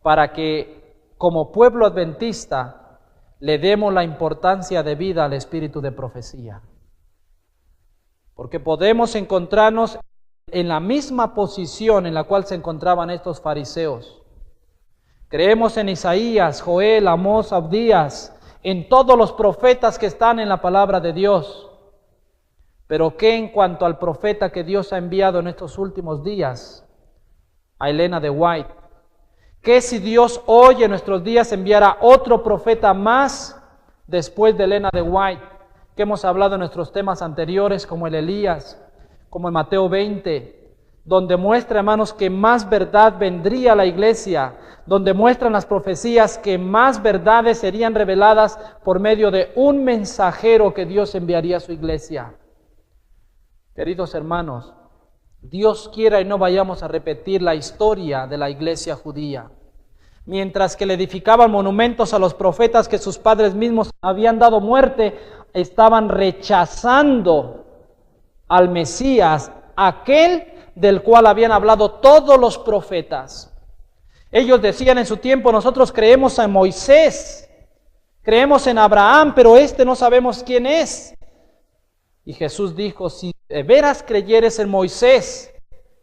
[SPEAKER 1] para que como pueblo adventista le demos la importancia debida al espíritu de profecía. Porque podemos encontrarnos en la misma posición en la cual se encontraban estos fariseos. Creemos en Isaías, Joel, Amós, Abdías, en todos los profetas que están en la palabra de Dios. Pero ¿qué en cuanto al profeta que Dios ha enviado en estos últimos días? A Elena de White. ¿Qué si Dios hoy en nuestros días enviara otro profeta más después de Elena de White? Que hemos hablado en nuestros temas anteriores, como el Elías, como en Mateo 20, donde muestra, hermanos, que más verdad vendría a la iglesia, donde muestran las profecías que más verdades serían reveladas por medio de un mensajero que Dios enviaría a su iglesia. Queridos hermanos, Dios quiera y no vayamos a repetir la historia de la iglesia judía. Mientras que le edificaban monumentos a los profetas que sus padres mismos habían dado muerte, estaban rechazando al Mesías, aquel del cual habían hablado todos los profetas. Ellos decían en su tiempo: nosotros creemos en Moisés, creemos en Abraham, pero no sabemos quién es. Y Jesús dijo: si de veras creyeres en Moisés,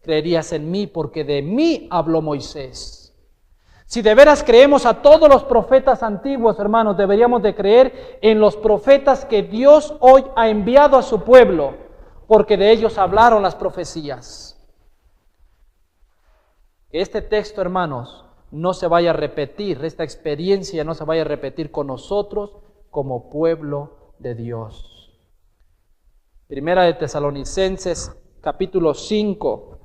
[SPEAKER 1] creerías en mí, porque de mí habló Moisés. Si de veras creemos a todos los profetas antiguos, hermanos, deberíamos de creer en los profetas que Dios hoy ha enviado a su pueblo, porque de ellos hablaron las profecías. Que este texto, hermanos, no se vaya a repetir, esta experiencia no se vaya a repetir con nosotros como pueblo de Dios. Primera de Tesalonicenses, capítulo 5.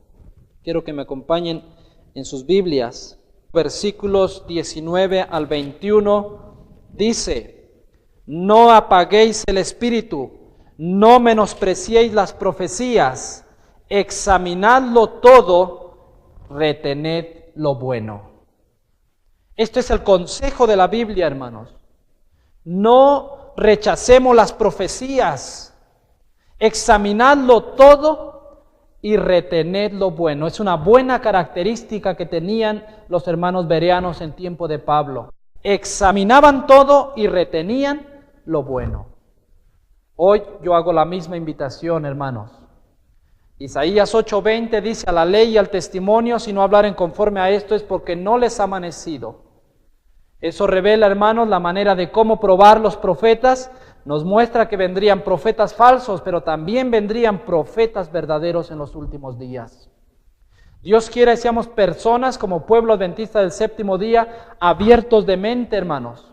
[SPEAKER 1] Quiero que me acompañen en sus Biblias. Versículos 19 al 21 dice: no apaguéis el espíritu, no menospreciéis las profecías, examinadlo todo, retened lo bueno. Este es el consejo de la Biblia, hermanos. No rechacemos las profecías, examinadlo todo y retened lo bueno. Es una buena característica que tenían los hermanos bereanos en tiempo de Pablo. Examinaban todo y retenían lo bueno. Hoy yo hago la misma invitación, hermanos. Isaías 8:20 dice: a la ley y al testimonio, si no hablaren conforme a esto, es porque no les ha amanecido. Eso revela, hermanos, la manera de cómo probar los profetas. Nos muestra que vendrían profetas falsos, pero también vendrían profetas verdaderos en los últimos días. Dios quiera que seamos personas como pueblo adventista del séptimo día, abiertos de mente, hermanos.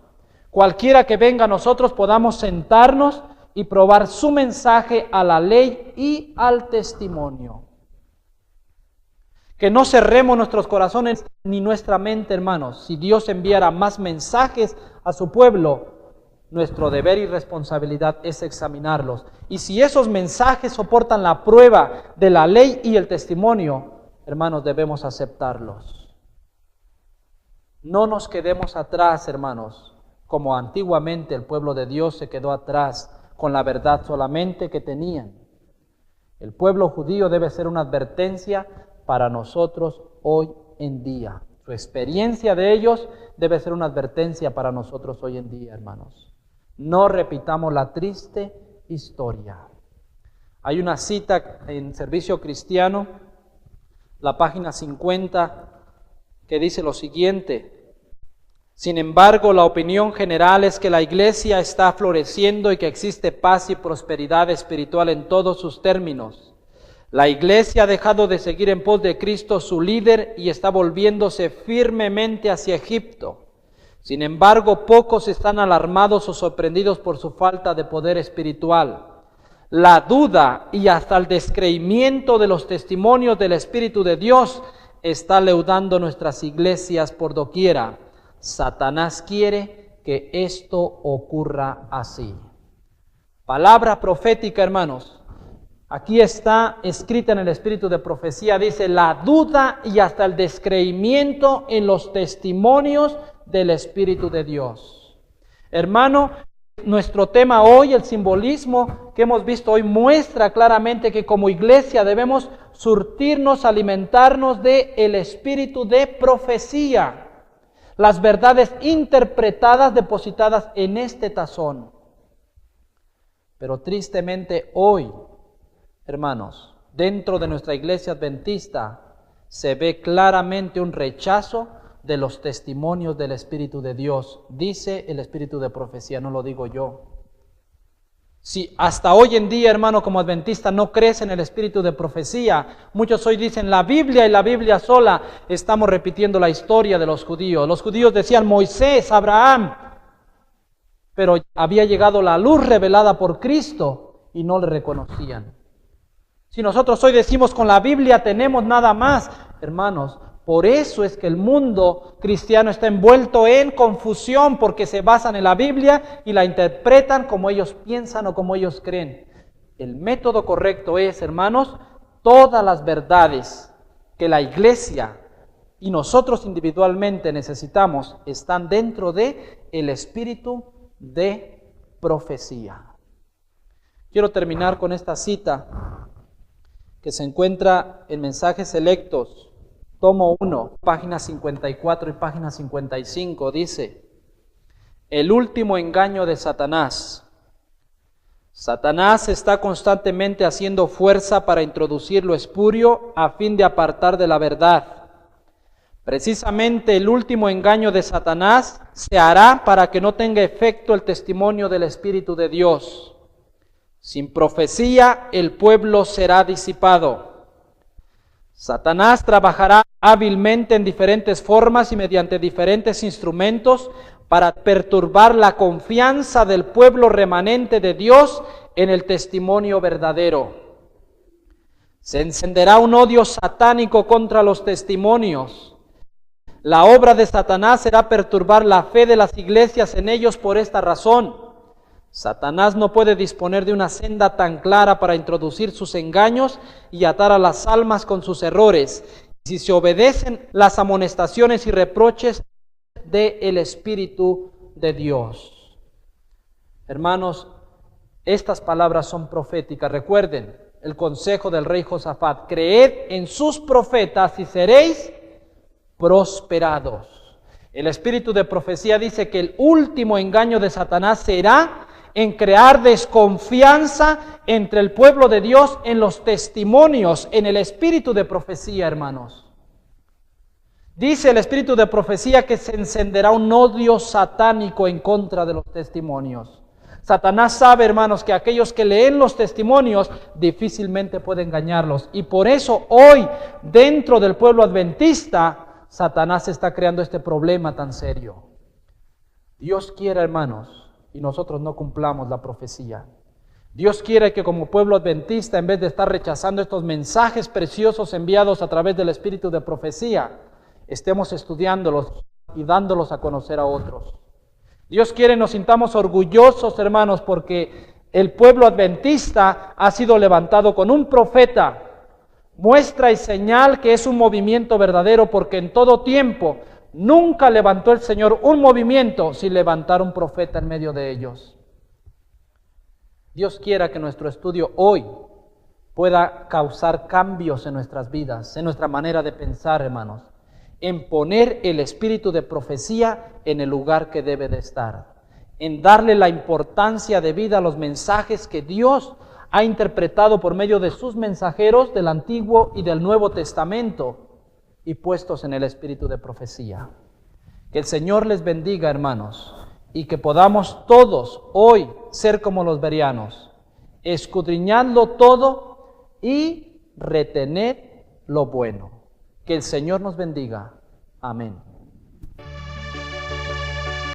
[SPEAKER 1] Cualquiera que venga a nosotros podamos sentarnos y probar su mensaje a la ley y al testimonio. Que no cerremos nuestros corazones ni nuestra mente, hermanos. Si Dios enviara más mensajes a su pueblo, nuestro deber y responsabilidad es examinarlos. Y si esos mensajes soportan la prueba de la ley y el testimonio, hermanos, debemos aceptarlos. No nos quedemos atrás, hermanos, como antiguamente el pueblo de Dios se quedó atrás con la verdad solamente que tenían. El pueblo judío debe ser una advertencia para nosotros hoy en día. Su experiencia de ellos debe ser una advertencia para nosotros hoy en día, hermanos. No repitamos la triste historia. Hay una cita en Servicio Cristiano, la página 50, que dice lo siguiente: sin embargo, la opinión general es que la iglesia está floreciendo y que existe paz y prosperidad espiritual en todos sus términos. La iglesia ha dejado de seguir en pos de Cristo, su líder, y está volviéndose firmemente hacia Egipto. Sin embargo, pocos están alarmados o sorprendidos por su falta de poder espiritual. La duda y hasta el descreimiento de los testimonios del Espíritu de Dios está leudando nuestras iglesias por doquiera. Satanás quiere que esto ocurra así. Palabra profética, hermanos. Aquí está escrita en el espíritu de profecía, dice: la duda y hasta el descreimiento en los testimonios del Espíritu de Dios. Hermano, nuestro tema hoy, el simbolismo que hemos visto hoy, muestra claramente que como iglesia debemos surtirnos, alimentarnos del espíritu de profecía. Las verdades interpretadas, depositadas en este tazón. Pero tristemente hoy, hermanos, dentro de nuestra iglesia adventista se ve claramente un rechazo de los testimonios del Espíritu de Dios. Dice el Espíritu de profecía, no lo digo yo. Si hasta hoy en día, hermano, como adventista no crees en el espíritu de profecía, muchos hoy dicen la Biblia y la Biblia sola, estamos repitiendo la historia de los judíos. Los judíos decían Moisés, Abraham, pero había llegado la luz revelada por Cristo y no le reconocían. Si nosotros hoy decimos con la Biblia tenemos nada más, hermanos, por eso es que el mundo cristiano está envuelto en confusión, porque se basan en la Biblia y la interpretan como ellos piensan o como ellos creen. El método correcto es, hermanos, todas las verdades que la iglesia y nosotros individualmente necesitamos están dentro de el espíritu de profecía. Quiero terminar con esta cita que se encuentra en Mensajes Selectos, tomo 1, página 54 y página 55, dice: el último engaño de Satanás. Satanás está constantemente haciendo fuerza para introducir lo espurio a fin de apartar de la verdad. Precisamente el último engaño de Satanás se hará para que no tenga efecto el testimonio del Espíritu de Dios. Sin profecía el pueblo será disipado. Satanás trabajará hábilmente en diferentes formas y mediante diferentes instrumentos para perturbar la confianza del pueblo remanente de Dios en el testimonio verdadero. Se encenderá un odio satánico contra los testimonios. La obra de Satanás será perturbar la fe de las iglesias en ellos por esta razón. Satanás no puede disponer de una senda tan clara para introducir sus engaños y atar a las almas con sus errores, si se obedecen las amonestaciones y reproches del Espíritu de Dios. Hermanos, estas palabras son proféticas. Recuerden el consejo del rey Josafat: creed en sus profetas y seréis prosperados. El espíritu de profecía dice que el último engaño de Satanás será en crear desconfianza entre el pueblo de Dios en los testimonios, en el espíritu de profecía, hermanos. Dice el espíritu de profecía que se encenderá un odio satánico en contra de los testimonios. Satanás sabe, hermanos, que aquellos que leen los testimonios difícilmente pueden engañarlos. Y por eso hoy, dentro del pueblo adventista, Satanás está creando este problema tan serio. Dios quiere, hermanos, y nosotros no cumplamos la profecía. Dios quiere que como pueblo adventista, en vez de estar rechazando estos mensajes preciosos enviados a través del espíritu de profecía, estemos estudiándolos y dándolos a conocer a otros. Dios quiere nos sintamos orgullosos, hermanos, porque el pueblo adventista ha sido levantado con un profeta, muestra y señal que es un movimiento verdadero, porque en todo tiempo nunca levantó el Señor un movimiento sin levantar un profeta en medio de ellos. Dios quiera que nuestro estudio hoy pueda causar cambios en nuestras vidas, en nuestra manera de pensar, hermanos, en poner el espíritu de profecía en el lugar que debe de estar, en darle la importancia debida a los mensajes que Dios ha interpretado por medio de sus mensajeros del Antiguo y del Nuevo Testamento y puestos en el espíritu de profecía. Que el Señor les bendiga, hermanos, y que podamos todos hoy ser como los bereanos, escudriñando todo y retener lo bueno. Que el Señor nos bendiga. Amén.